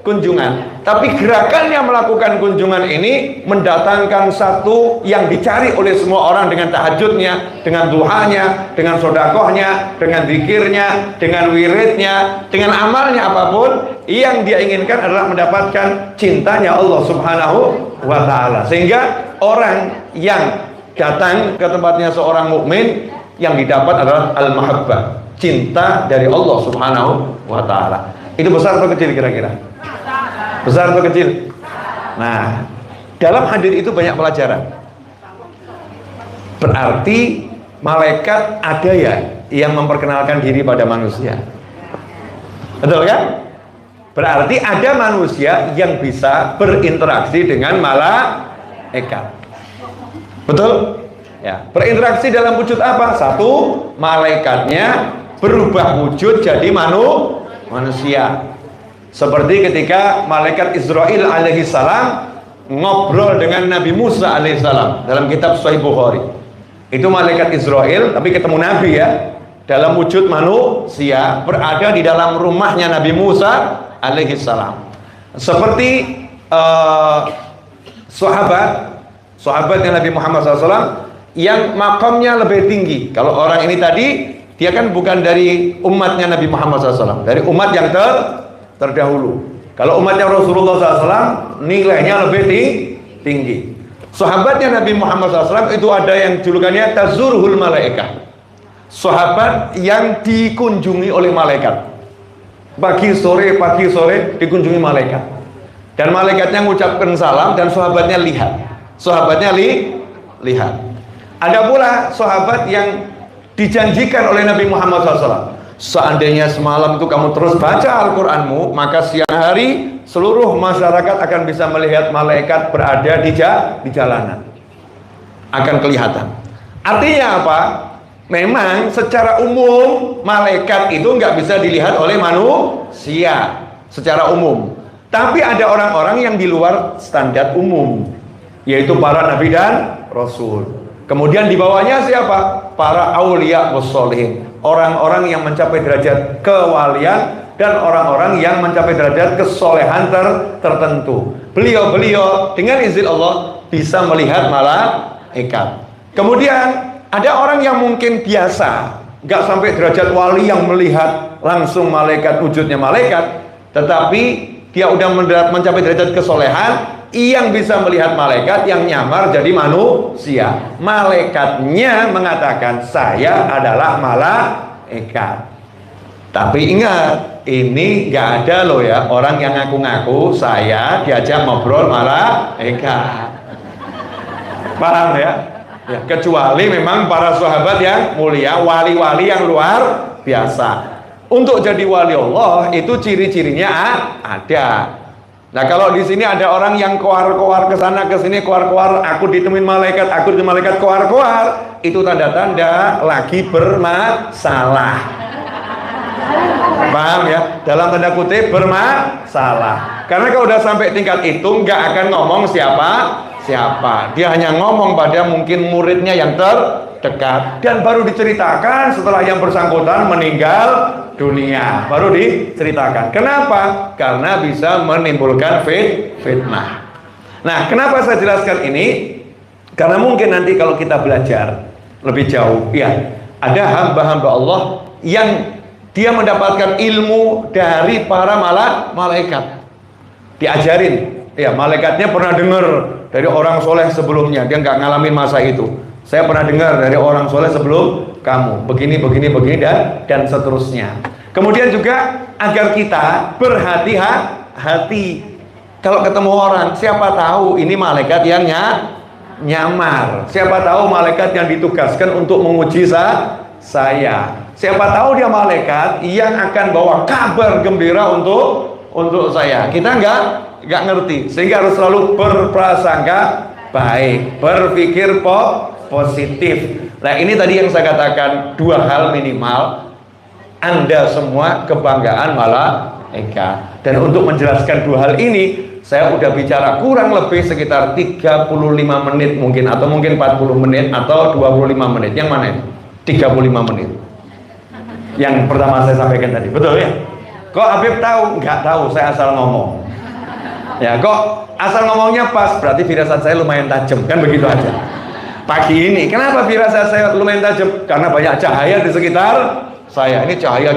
kunjungan. Tapi gerakannya melakukan kunjungan ini mendatangkan satu yang dicari oleh semua orang dengan tahajudnya, dengan duhanya, dengan sodakohnya, dengan zikirnya, dengan wiridnya, dengan amalnya apapun. Yang dia inginkan adalah mendapatkan cintanya Allah Subhanahu wa Ta'ala. Sehingga orang yang datang ke tempatnya seorang mukmin, yang didapat adalah al-mahabbah, cinta dari Allah Subhanahu wa Ta'ala. Itu besar atau kecil kira-kira? Besar atau kecil? Nah, dalam hadir itu banyak pelajaran. Berarti malaikat ada ya yang memperkenalkan diri pada manusia. Betul kan? Berarti ada manusia yang bisa berinteraksi dengan malaikat. Betul? Ya, berinteraksi dalam wujud apa? Satu, malaikatnya berubah wujud jadi manusia. Seperti ketika malaikat Israel alaihi salam ngobrol dengan Nabi Musa alaihi salam dalam kitab Sahih Bukhari. Itu malaikat Israel tapi ketemu Nabi ya, dalam wujud manusia, berada di dalam rumahnya Nabi Musa alaihi salam. Seperti sahabatnya Nabi Muhammad SAW yang makamnya lebih tinggi. Kalau orang ini tadi, dia kan bukan dari umatnya Nabi Muhammad SAW, dari umat yang terdahulu. Kalau umatnya Rasulullah SAW nilainya lebih tinggi. Sahabatnya Nabi Muhammad SAW itu ada yang julukannya Tazurhul Malaikah, sahabat yang dikunjungi oleh malaikat. Pagi sore dikunjungi malaikat. Dan malaikatnya mengucapkan salam dan sahabatnya lihat. Lihat. Ada pula sahabat yang dijanjikan oleh Nabi Muhammad SAW. Seandainya semalam itu kamu terus baca Al-Quranmu, maka siang hari seluruh masyarakat akan bisa melihat malaikat berada di jalanan. Akan kelihatan. Artinya apa? Memang secara umum malaikat itu nggak bisa dilihat oleh manusia secara umum. Tapi ada orang-orang yang di luar standar umum, yaitu para nabi dan rasul. Kemudian di bawahnya siapa? Para aulia wassolihin, orang-orang yang mencapai derajat kewalian dan orang-orang yang mencapai derajat kesolehan tertentu. Beliau dengan izin Allah bisa melihat malaikat. Kemudian ada orang yang mungkin biasa, nggak sampai derajat wali yang melihat langsung malaikat, wujudnya malaikat, tetapi dia udah mencapai derajat kesolehan yang bisa melihat malaikat yang nyamar jadi manusia. Malaikatnya mengatakan, saya adalah malaikat. Tapi ingat, ini nggak ada loh ya orang yang ngaku-ngaku saya diajak ngobrol malaikat. Paham ya? Ya, kecuali memang para sahabat yang mulia, wali-wali yang luar biasa. Untuk jadi wali Allah itu ciri-cirinya ada. Nah, kalau di sini ada orang yang koar-koar ke sana ke sini, koar-koar, aku ditemuin malaikat, koar-koar, itu tanda-tanda lagi bermasalah. Paham ya? Dalam tanda kutip bermasalah. Karena kalau udah sampai tingkat itu nggak akan ngomong siapa. Dia hanya ngomong pada mungkin muridnya yang terdekat, dan baru diceritakan setelah yang bersangkutan meninggal dunia, baru diceritakan. Kenapa? Karena bisa menimbulkan fitnah. Nah, kenapa saya jelaskan ini? Karena mungkin nanti kalau kita belajar lebih jauh, ya, ada hamba-hamba Allah yang dia mendapatkan ilmu dari para malaikat, diajarin. Ya, malaikatnya pernah dengar dari orang soleh sebelumnya, dia nggak ngalamin masa itu. Saya pernah dengar dari orang soleh sebelum kamu, begini, dan seterusnya. Kemudian juga agar kita berhati-hati kalau ketemu orang. Siapa tahu ini malaikat yang nyamar. Siapa tahu malaikat yang ditugaskan untuk menguji saya. Siapa tahu dia malaikat yang akan bawa kabar gembira untuk saya. Kita nggak ngerti, sehingga harus selalu berprasangka baik, berpikir positif. Nah, ini tadi yang saya katakan, dua hal minimal. Anda semua kebanggaan malaikat. Dan untuk menjelaskan dua hal ini, saya udah bicara kurang lebih sekitar 35 menit mungkin, atau mungkin 40 menit atau 25 menit. Yang mana ini? 35 menit. Yang pertama saya sampaikan tadi, betul ya? Kok Habib tahu? Nggak tahu, saya asal ngomong. Ya, kok asal ngomongnya pas, berarti firasat saya lumayan tajam, kan begitu aja. Pagi ini, kenapa firasat saya lumayan tajam? Karena banyak cahaya di sekitar saya. Ini cahaya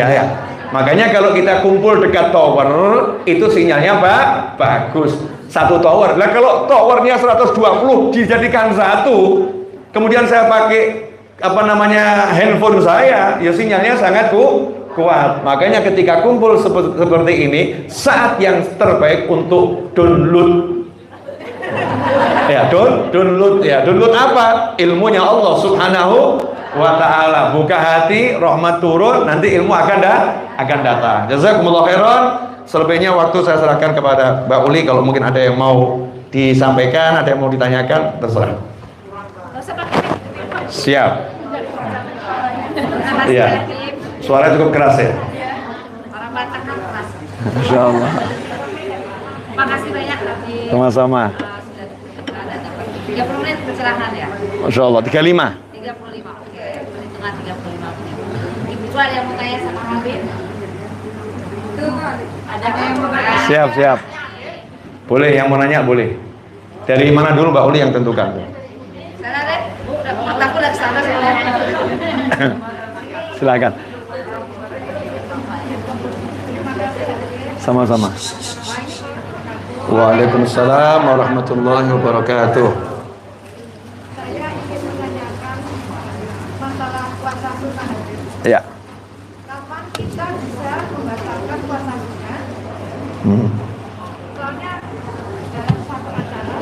ya. Makanya kalau kita kumpul dekat tower, itu sinyalnya bagus. Satu tower. Nah, kalau towernya 120 dijadikan satu, kemudian saya pakai handphone saya, ya sinyalnya sangat kuat. Makanya ketika kumpul seperti ini, saat yang terbaik untuk download. Ya, download ya. Download apa? Ilmunya Allah Subhanahu wa ta'ala. Buka hati, rahmat turun, nanti ilmu akan datang. Jazakumullah khairan. Selebihnya waktu saya serahkan kepada Mbak Uli. Kalau mungkin ada yang mau disampaikan, ada yang mau ditanyakan, terserah. Siap. Iya. Suara cukup keras ya. Orang Batak kan keras. Masya Allah. Makasih banyak Nabi. Sama-sama. Sudah ada 30 menit pencerahan ya. Masya Allah. 35. 35. Oke. Perhitungan 35 menit. Ibu ada yang mau tanya sama Habib? Ada yang mau tanya? Siap. Boleh, yang mau nanya boleh. Dari mana dulu Mbak Uli yang tentukan? Sana deh. Aku lagi sana soalnya. Silakan. Sama-sama. Waalaikumsalam warahmatullahi wabarakatuh. Saya ingin menanyakan masalah puasa sunnah. Ya. Kapan kita bisa membatalkan puasa sunnah? Soalnya dalam satu acara,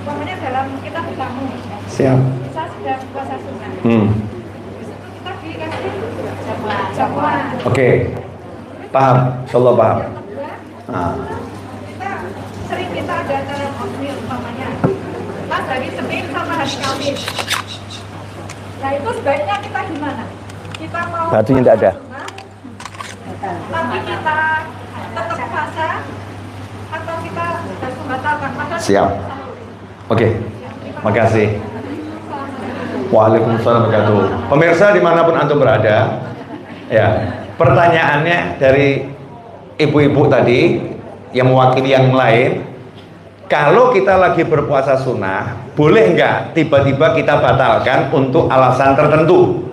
umpamanya dalam kita bertamu, Siap. kita sudah puasa sunnah. Di situ kita dikasih jamuan. Oke. Paham. Insyaallah paham. Nah. Kita ada acara oatmeal umpamanya. Pas hari Senin sama hari Kamis. Nah, itu sebaiknya kita gimana? Kita mau Batunya tidak ada. tapi kita tetap puasa atau kita harus membatalkan? Siap. Oke. Makasih. Waalaikumsalam wabarakatuh. Pemirsa dimanapun antum berada, ya, pertanyaannya dari ibu-ibu tadi yang mewakili yang lain, kalau kita lagi berpuasa sunnah, boleh nggak tiba-tiba kita batalkan untuk alasan tertentu?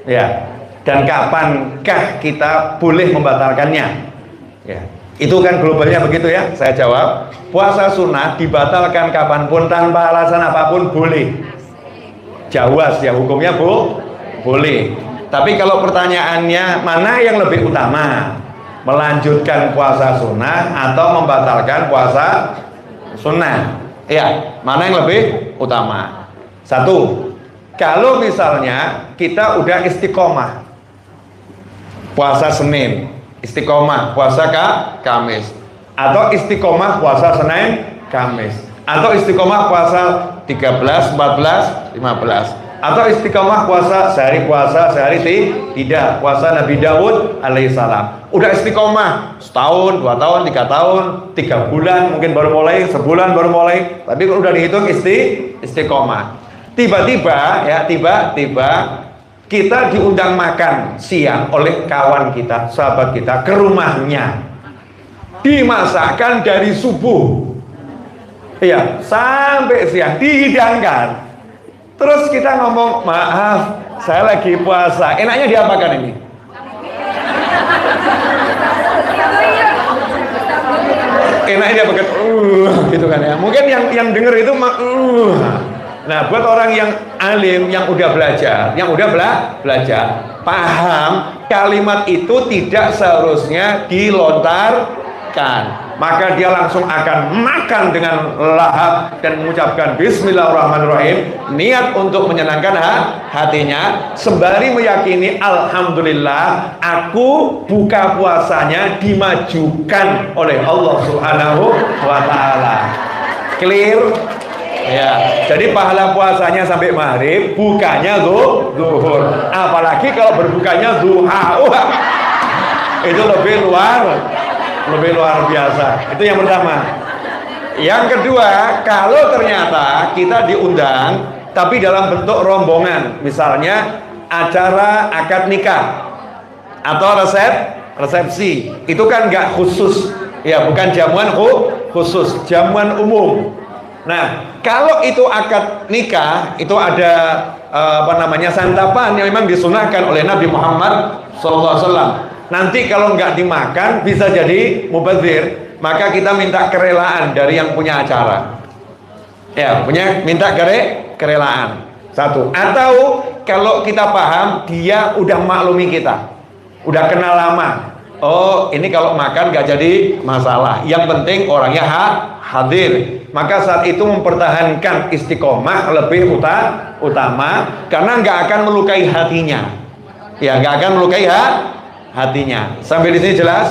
Ya, dan kapankah kita boleh membatalkannya? Ya, itu kan globalnya begitu ya. Saya jawab, puasa sunnah dibatalkan kapanpun tanpa alasan apapun boleh. Jawas ya, hukumnya boleh. Tapi kalau pertanyaannya mana yang lebih utama, melanjutkan puasa sunnah atau membatalkan puasa sunnah, ya, mana yang lebih utama? Satu, kalau misalnya kita udah istiqomah puasa Senin, istiqomah puasa Kamis, atau istiqomah puasa Senin Kamis, atau istiqomah puasa 13, 14, 15, Atau istiqomah puasa sehari tidak. Puasa Nabi Daud alaihissalam. Udah istiqomah setahun, 2 tahun, 3 tahun, 3 bulan, mungkin baru mulai, sebulan baru mulai. Tapi kalau udah dihitung istiqomah. Tiba-tiba kita diundang makan siang oleh kawan kita, sahabat kita ke rumahnya. Dimasakkan dari subuh. Iya, sampai siang dihidangkan. Terus kita ngomong, maaf, saya lagi puasa. Enaknya diapakan ini? Enaknya diapakan? Gitu kan ya. Mungkin yang denger itu Nah, buat orang yang alim, yang udah belajar, paham kalimat itu tidak seharusnya dilontarkan. Maka dia langsung akan makan dengan lahap dan mengucapkan Bismillahirrahmanirrahim, niat untuk menyenangkan hatinya, sembari meyakini alhamdulillah aku buka puasanya dimajukan oleh Allah Subhanahu wa taala. Clear? Ya, jadi pahala puasanya sampai maghrib, bukanya zuhur. Apalagi kalau berbukanya duha. Itu lebih luar biasa. Itu yang pertama. Yang kedua, kalau ternyata kita diundang tapi dalam bentuk rombongan, misalnya acara akad nikah atau resepsi, itu kan nggak khusus, ya, bukan jamuan khusus, jamuan umum. Nah, kalau itu akad nikah, itu ada santapan yang memang disunahkan oleh Nabi Muhammad SAW. Nanti kalau nggak dimakan bisa jadi mubazir, maka kita minta kerelaan dari yang punya acara. Ya, minta kerelaan. Satu. Atau kalau kita paham dia udah maklumi kita, udah kenal lama. Oh, ini kalau makan nggak jadi masalah. Yang penting orangnya hadir. Maka saat itu mempertahankan istiqomah lebih utama, karena nggak akan melukai hatinya. Ya, nggak akan melukai hatinya. Sampai di sini jelas?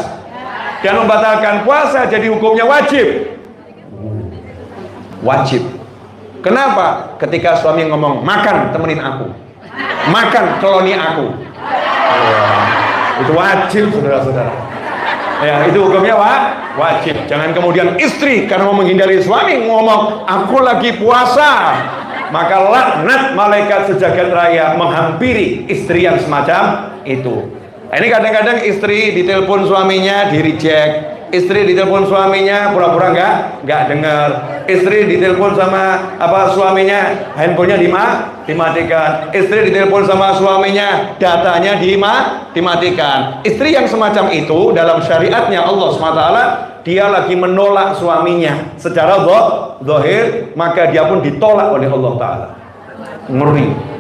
Dan membatalkan puasa jadi hukumnya wajib. Kenapa? Ketika suami ngomong, makan temenin aku, makan celoni aku, itu wajib, saudara-saudara. Ya, itu hukumnya wajib. Jangan kemudian istri karena mau menghindari suami ngomong, aku lagi puasa, maka laknat malaikat sejagat raya menghampiri istri yang semacam itu. Nah, ini kadang-kadang istri ditelepon suaminya di reject, istri ditelepon suaminya pura-pura nggak dengar, istri ditelepon sama suaminya handphonenya dimatikan, istri ditelepon sama suaminya datanya dimatikan. Istri yang semacam itu dalam syariatnya Allah SWT, dia lagi menolak suaminya secara zahir, maka dia pun ditolak oleh Allah Ta'ala. Ngeri.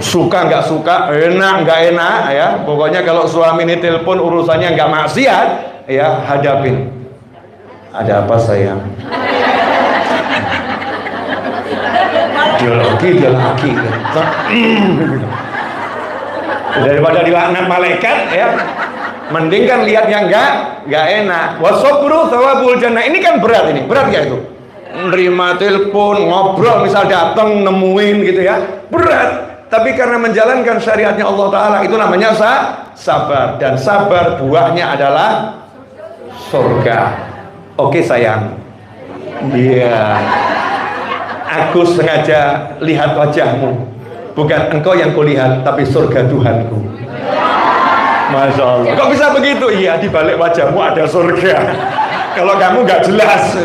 Suka nggak suka, enak nggak enak, ya, pokoknya kalau suami ini telepon urusannya nggak maksiat, ya, hadapin. Ada apa sayang? Dia lagi. Daripada dilaknat malaikat, ya, mending kan lihat yang nggak enak. Wasobru thawabul jannah. Ini kan berat nggak itu? Nerima telepon, ngobrol, misal datang nemuin gitu ya, berat. Tapi karena menjalankan syariatnya Allah Ta'ala, itu namanya sabar. Dan sabar buahnya adalah surga. Oke sayang. Iya. Aku sengaja lihat wajahmu. Bukan engkau yang kulihat, tapi surga Tuhanku. Masya Allah. Kok bisa begitu? Iya, di balik wajahmu ada surga. Kalau kamu nggak jelas.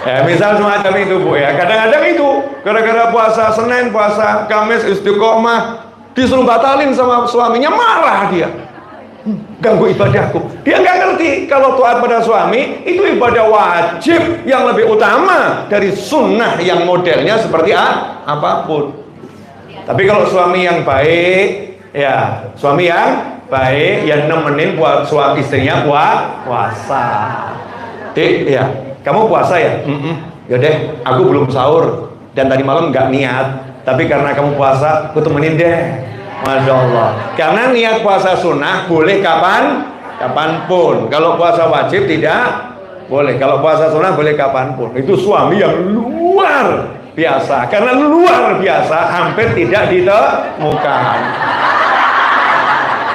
Ya, misal semacam itu, Bu, ya. Kadang-kadang itu gara-gara puasa Senin, puasa Kamis istiqomah, disuruh batalin sama suaminya, marah dia. Ganggu ibadahku. Dia nggak ngerti kalau taat pada suami itu ibadah wajib yang lebih utama dari sunnah yang modelnya seperti apapun. Tapi kalau suami yang baik, ya, suami yang baik yang nemenin buat suami istrinya puasa. Ya. Kamu puasa ya? Yaudah, aku belum sahur dan tadi malam nggak niat. Tapi karena kamu puasa, aku temenin deh. Masya Allah. Karena niat puasa sunnah boleh kapanpun. Kalau puasa wajib tidak boleh. Kalau puasa sunnah boleh kapanpun. Itu suami yang luar biasa. Karena luar biasa hampir tidak ditemukan.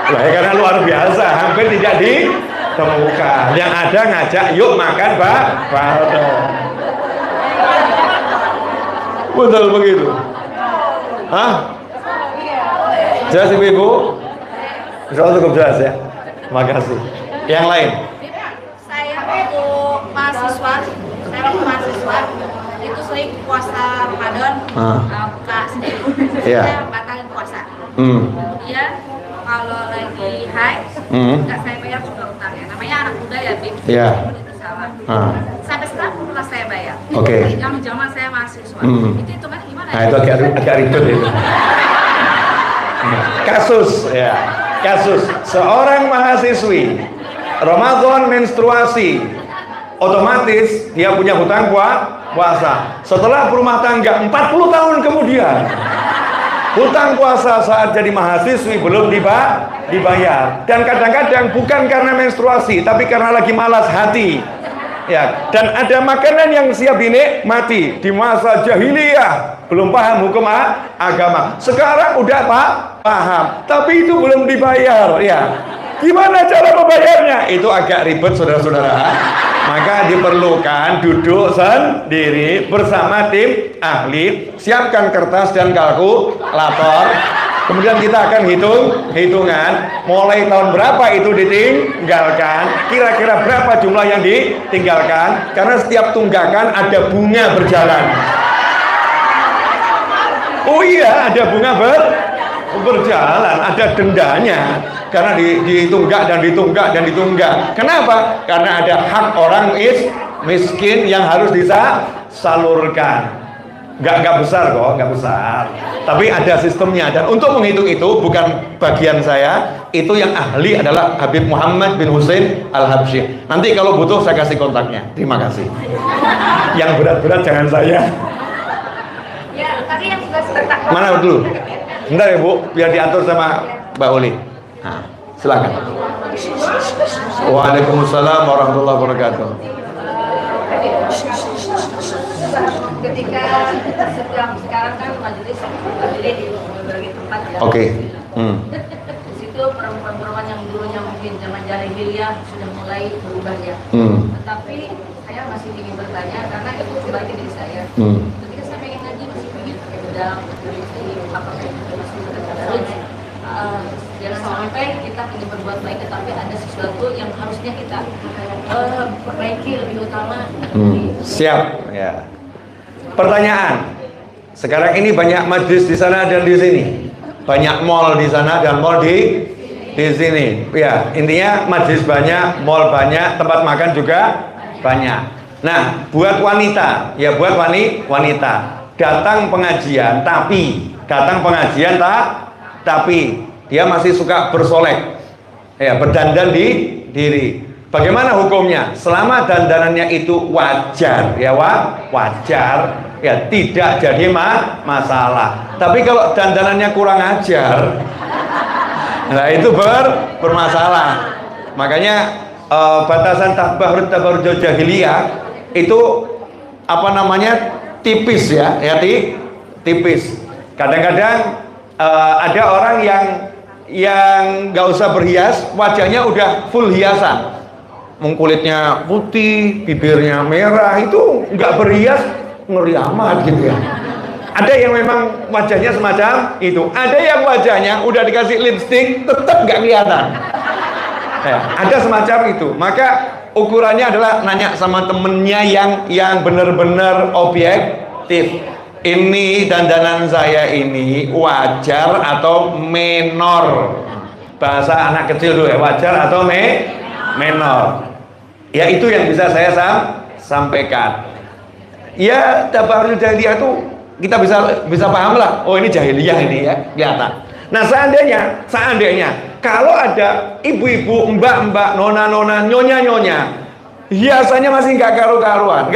Lah, karena luar biasa hampir tidak ditemukan. Yang ada ngajak yuk makan bakso. Betul begitu. Hah? Jelas ibu-ibu? Insya cukup jelas ya. Makasih. Yang lain? Saya untuk mahasiswa, itu sering puasa Ramadan, buka sendiri. Iya. Saya batalin puasa. Kemudian kalau lagi haid, nggak saya bayar juga utangnya. Namanya anak muda ya, Bib. Iya. Itu salah. Sampai sekarang belum pernah saya bayar. Oke. Zaman saya mahasiswa. Itu hitungannya gimana? Nah, itu agak ribet itu. Kasus seorang mahasiswi Ramadan menstruasi, otomatis dia punya hutang puasa. Setelah berumah tangga 40 tahun kemudian, hutang puasa saat jadi mahasiswi belum dibayar. Dan kadang-kadang bukan karena menstruasi, tapi karena lagi malas hati. Ya, dan ada makanan yang siap dinikmati di masa jahiliyah, belum paham hukum agama. Sekarang udah paham, tapi itu belum dibayar. Ya, gimana cara membayarnya? Itu agak ribet, saudara-saudara. Maka diperlukan duduk sendiri bersama tim ahli, siapkan kertas dan kalkulator. Kemudian kita akan hitungan mulai tahun berapa itu ditinggalkan, kira-kira berapa jumlah yang ditinggalkan, karena setiap tunggakan ada bunga berjalan. Oh iya, ada bunga berjalan, ada dendanya, karena ditunggak dan ditunggak. Kenapa? Karena ada hak orang miskin yang harus disalurkan. Nggak besar kok, nggak besar. Tapi ada sistemnya, dan untuk menghitung itu bukan bagian saya, itu yang ahli adalah Habib Muhammad bin Husain Al-Habsyi. Nanti kalau butuh saya kasih kontaknya. Terima kasih. Yang berat-berat jangan saya. Ya, tadi yang sudah sebentar. Mana dulu? Bentar ya Bu, biar diatur sama Mbak Uli. Nah, silakan. Waalaikumsalam warahmatullahi wabarakatuh. Ketika sekarang kan majelis berdiri di berbagai tempat ya. Oke. Di situ perempuan-perempuan yang dulunya mungkin zaman jahiliyah sudah mulai berubah ya. Tetapi saya masih ingin bertanya karena itu kembali ke diri saya. Ketika saya pengen ngaji masih pengen pakai bedang, apakah itu masih terus jangan sampai kita ingin berbuat baik tetapi ada sesuatu yang harusnya kita perbaiki lebih utama. Siap ya. Pertanyaan. Sekarang ini banyak majlis di sana dan di sini. Banyak mall di sana dan mall di sini. Ya, intinya majlis banyak, mall banyak, tempat makan juga banyak. Nah, buat wanita, ya buat wanita, datang pengajian tapi dia masih suka bersolek. Ya, berdandan di diri. Bagaimana hukumnya? Selama dandanannya itu wajar, ya wajar, ya tidak jadi masalah. Tapi kalau dandanannya kurang ajar, nah itu bermasalah. Makanya batasan tabarruj jahiliyah itu tipis ya, tipis. Kadang-kadang ada orang yang nggak usah berhias, wajahnya udah full hiasan. Kulitnya putih, bibirnya merah, itu nggak berhias, ngeri amat gitu ya. Ada yang memang wajahnya semacam itu, ada yang wajahnya udah dikasih lipstick tetap nggak kelihatan. Ada semacam itu. Maka ukurannya adalah nanya sama temennya yang benar-benar objektif. Ini dandanan saya ini wajar atau menor? Bahasa anak kecil dulu ya, wajar atau menor? Ya itu yang bisa saya sampaikan. Ya tabarruj jahiliyah itu kita bisa paham lah. Oh ini jahiliyah ini ya, kelihatan. Nah seandainya kalau ada ibu-ibu, mbak-mbak, nona-nona, nyonya-nyonya, hiasannya masih nggak karuan,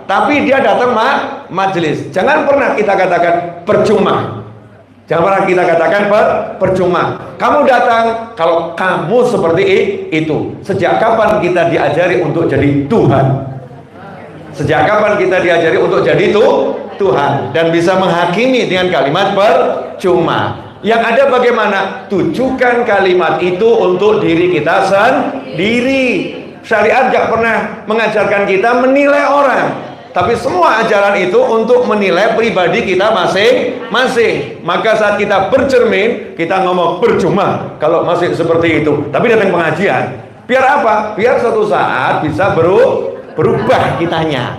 tapi dia datang majelis, jangan pernah kita katakan percuma. Jangan pernah kita katakan percuma. Kamu datang kalau kamu seperti itu. Sejak kapan kita diajari untuk jadi Tuhan? Sejak kapan kita diajari untuk jadi Tuhan dan bisa menghakimi dengan kalimat percuma? Yang ada bagaimana? Tujukan kalimat itu untuk diri kita sendiri. Syariat gak pernah mengajarkan kita menilai orang, tapi semua ajaran itu untuk menilai pribadi kita masing-masing. Maka saat kita bercermin, kita ngomong percuma kalau masih seperti itu. Tapi datang pengajian, biar apa? Biar suatu saat bisa berubah kitanya.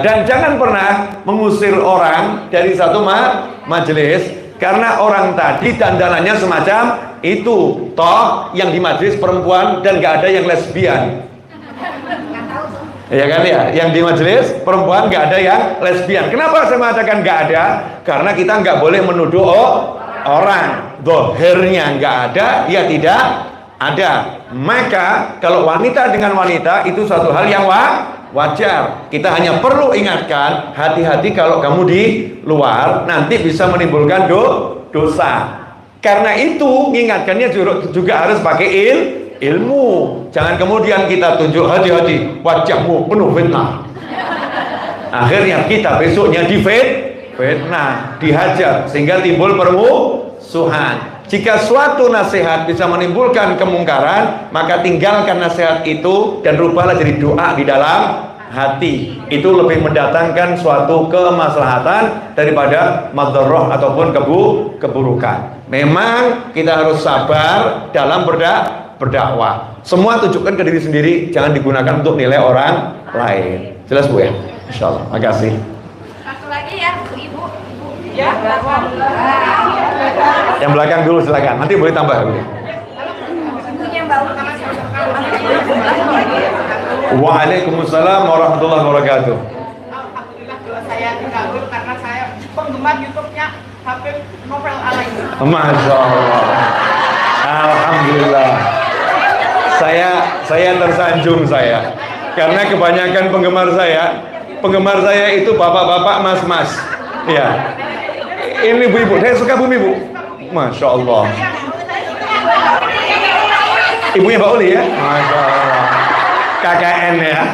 Dan jangan pernah mengusir orang dari satu majelis karena orang tadi dandanannya semacam itu. Toh yang di majelis perempuan dan gak ada yang lesbian. Ya kan ya, yang di majelis perempuan nggak ada yang lesbian. Kenapa saya mengatakan nggak ada? Karena kita nggak boleh menuduh orang. Dohirnya nggak ada, ya tidak ada. Maka kalau wanita dengan wanita itu suatu hal yang wajar. Kita hanya perlu ingatkan, hati-hati kalau kamu di luar nanti bisa menimbulkan dosa. Karena itu mengingatkannya juga harus pakai ilmu. Jangan kemudian kita tunjuk hati-hati, wajahmu penuh fitnah. Akhirnya kita besoknya fitnah, dihajar sehingga timbul permusuhan. Jika suatu nasihat bisa menimbulkan kemungkaran, maka tinggalkan nasihat itu dan rubahlah jadi doa di dalam hati. Itu lebih mendatangkan suatu kemaslahatan daripada madharrah ataupun keburukan. Memang kita harus sabar dalam berdakwah. Semua tunjukkan ke diri sendiri, jangan digunakan untuk nilai orang lain. Jelas Bu ya? Insyaallah. Makasih. Satu lagi ya, Ibu. Ya, Yang belakang dulu silakan. Nanti boleh tambah Bu. Waalaikumsalam warahmatullahi wabarakatuh. Alhamdulillah doa saya dikabul karena saya penggemar YouTube-nya Habib Novel Alaini. Masya Allah. Alhamdulillah. Saya tersanjung karena kebanyakan penggemar saya itu bapak-bapak, mas-mas. Ya. Ini ibu-ibu, saya suka bumi Bu. Masya Allah. Ibunya Mbak Uli ya? Masya Allah. KKN ya.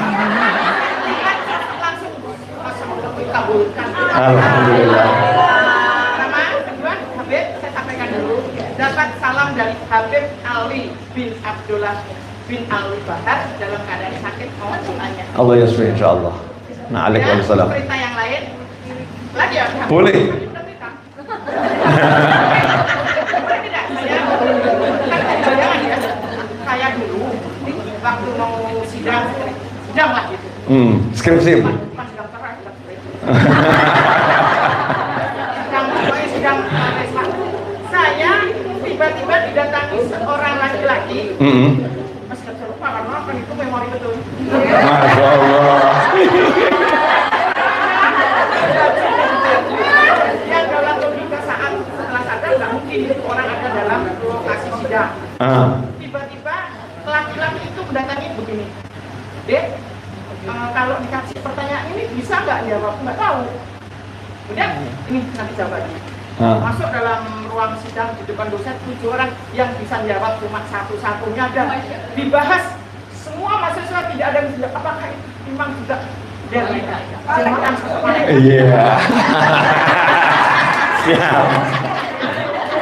Alhamdulillah. Sama kedua, Habib saya sampaikan dulu dapat salam dari Habib Ali bin Abdullah bin Ali Bahar dalam keadaan sakit mohon doanya. Allah yasfi insyaallah. Nah, waalaikumsalam. Cerita yang lain lagi ya? Boleh. Boleh tidak? Saya dulu waktu mau sidang lah gitu. Skripsi. Pas sidang terakhir. Sidang saya tiba-tiba didatangi seorang laki-laki. Mas gak lupa karena apa itu memori betul. Masya Allah. Yang dalam logika saat setelah sadar nggak mungkin itu orang ada dalam lokasi sidang. Tiba-tiba laki-laki itu mendatangi begini, Dek, kalau dikasih pertanyaan ini bisa nggak jawab? Nggak tahu. Kemudian ini nanti jawabannya. Masuk dalam ruang sidang di depan dosen 7 orang yang bisa jawab cuma satu-satunya dan dibahas semua mahasiswa tidak ada yang bisa. Apakah itu memang juga dari silakan Iya. Siap.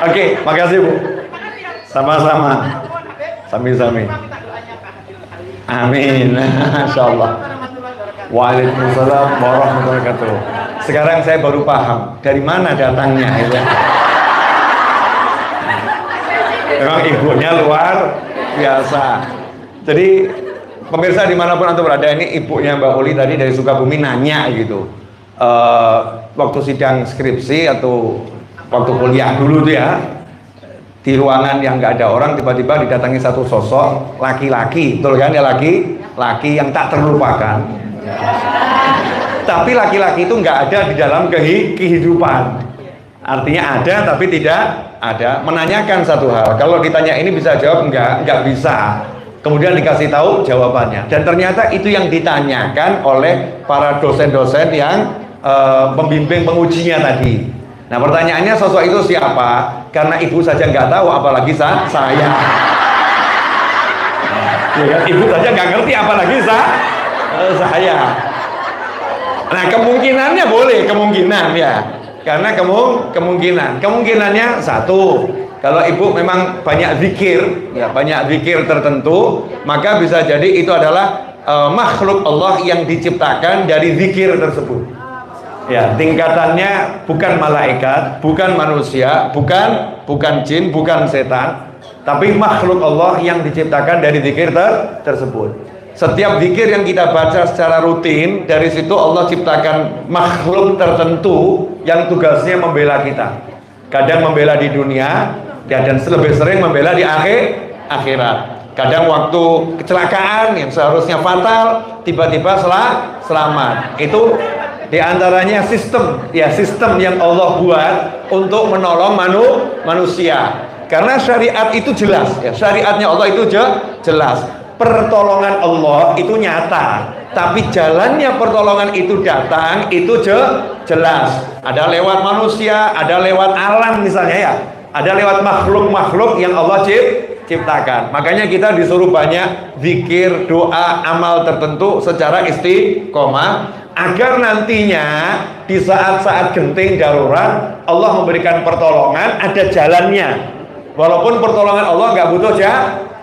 Oke, makasih Bu. Sama-sama. Sami-sami. Amin. Insyaallah. Waalaikumsalam warahmatullahi wabarakatuh. Sekarang saya baru paham dari mana datangnya itu. Memang ibunya luar biasa. Jadi pemirsa dimanapun antum berada, ini ibunya Mbak Uli tadi dari Sukabumi nanya gitu. Waktu sidang skripsi atau waktu kuliah dulu tuh ya, di ruangan yang nggak ada orang tiba-tiba didatangi satu sosok laki-laki, betul kan ya, laki-laki yang tak terlupakan. Tapi laki-laki itu nggak ada di dalam kehidupan. Artinya ada tapi tidak ada. Menanyakan satu hal, kalau ditanya ini bisa jawab nggak bisa. Kemudian dikasih tahu jawabannya. Dan ternyata itu yang ditanyakan oleh para dosen-dosen yang pembimbing pengujinya tadi. Nah pertanyaannya sosok itu siapa? Karena ibu saja nggak tahu, apalagi saya. Ya, ibu saja nggak ngerti, apalagi saya. Nah, kemungkinannya boleh, kemungkinan ya. Karena kemungkinannya satu, kalau ibu memang banyak zikir, ya banyak zikir tertentu, maka bisa jadi itu adalah makhluk Allah yang diciptakan dari zikir tersebut. Ya, tingkatannya bukan malaikat, bukan manusia, bukan jin, bukan setan, tapi makhluk Allah yang diciptakan dari zikir tersebut. Setiap zikir yang kita baca secara rutin, dari situ Allah ciptakan makhluk tertentu yang tugasnya membela kita. Kadang membela di dunia, ya, dan lebih sering membela di akhirat. Kadang waktu kecelakaan yang seharusnya fatal, tiba-tiba selamat. Itu diantaranya sistem yang Allah buat untuk menolong manusia. Karena syariat itu jelas, ya, syariatnya Allah itu jelas. Pertolongan Allah itu nyata, tapi jalannya pertolongan itu datang itu jelas. Ada lewat manusia, ada lewat alam misalnya ya, ada lewat makhluk-makhluk yang Allah ciptakan. Makanya kita disuruh banyak zikir, doa, amal tertentu secara istiqomah, agar nantinya di saat-saat genting darurat Allah memberikan pertolongan, ada jalannya. Walaupun pertolongan Allah nggak butuh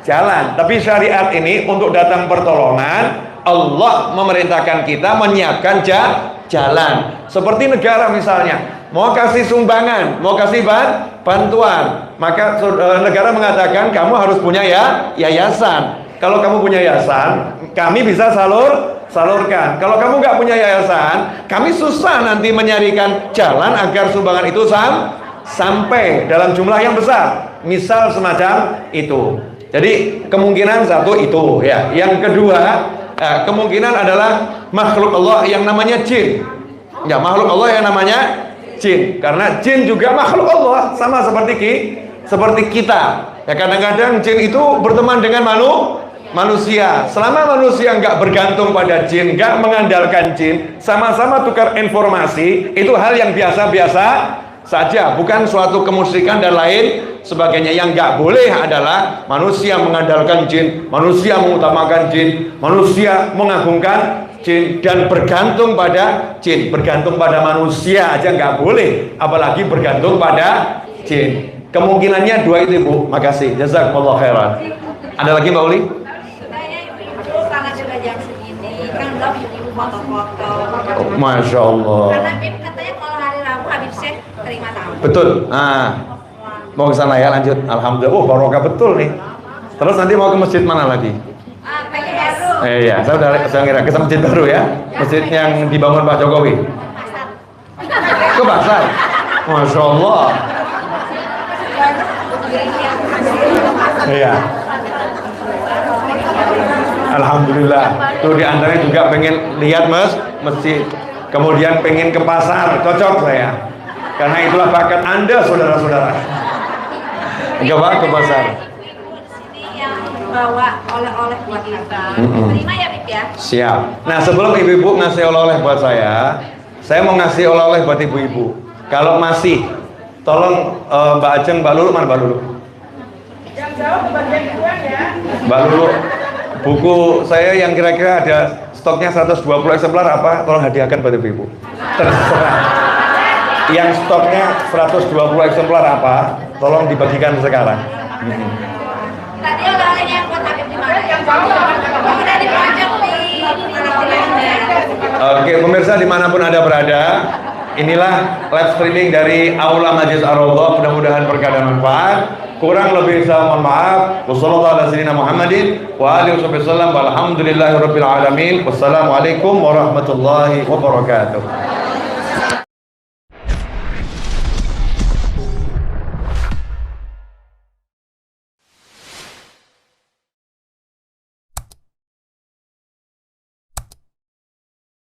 jalan, tapi syariat ini untuk datang pertolongan, Allah memerintahkan kita menyiapkan jalan. Seperti negara misalnya mau kasih sumbangan, mau kasih bantuan, maka negara mengatakan kamu harus punya yayasan. Kalau kamu punya yayasan, kami bisa salurkan. Kalau kamu nggak punya yayasan, kami susah nanti menyarikan jalan agar sumbangan itu sampai dalam jumlah yang besar. Misal semacam itu. Jadi kemungkinan satu itu ya. Yang kedua, kemungkinan adalah makhluk Allah yang namanya jin. Ya, makhluk Allah yang namanya jin. Karena jin juga makhluk Allah, sama seperti kita. Ya, kadang-kadang jin itu berteman dengan manusia. Selama manusia nggak bergantung pada jin, nggak mengandalkan jin, sama-sama tukar informasi, itu hal yang biasa-biasa saja, bukan suatu kemusyrikan dan lain sebagainya. Yang nggak boleh adalah manusia mengandalkan jin, manusia mengutamakan jin, manusia mengagungkan jin, dan bergantung pada jin. Bergantung pada manusia aja nggak boleh, apalagi bergantung pada jin. Kemungkinannya dua itu, Bu. Makasih, jazakumullah khairan. Ada lagi, Mbak Uli? Karena sudah jam segini, kan udah ibu foto-foto. Masya Allah. Karena katanya kalau hari Rabu Habib Syekh terima tamu. Betul. Nah, mau ke sana ya, lanjut. Alhamdulillah. Oh, barokah betul nih. Terus nanti mau ke masjid mana lagi? Pengen baru. Iya, saya ngira ke masjid baru ya. Masjid yang dibangun Pak Jokowi. Ke pasar. Masya Allah. Iya. Alhamdulillah. Tuh diantaranya juga pengen lihat masjid. Kemudian pengen ke pasar, cocok saya. Karena itulah bakat Anda, saudara-saudara. Enggak, Pak, ke pasar. Ini yang bawa oleh-oleh buat kita. Terima ya, Bib ya. Siap. Nah, sebelum ibu-ibu ngasih oleh-oleh buat saya mau ngasih oleh-oleh buat ibu-ibu. Kalau masih, tolong Mbak Ajeng, Mbak Lulu, mana Mbak Lulu? Yang jauh ke bagian duluan ya. Mbak Lulu, buku saya yang kira-kira ada stoknya 120 eksemplar apa? Tolong hadiahkan buat ibu-ibu. Terserah. Yang stoknya 120 eksemplar apa? Tolong dibagikan sekarang. Tadi oleh-olehnya yang buat Habib di mana? Yang jauh Udah dipajang di Oke, pemirsa dimanapun Anda berada, inilah live streaming dari Aula Majlis Ar-Raudhah. Mudah-mudahan berkah dan manfaat. Kurang lebih saya mohon maaf. Wassalamualaikum warahmatullahi wabarakatuh.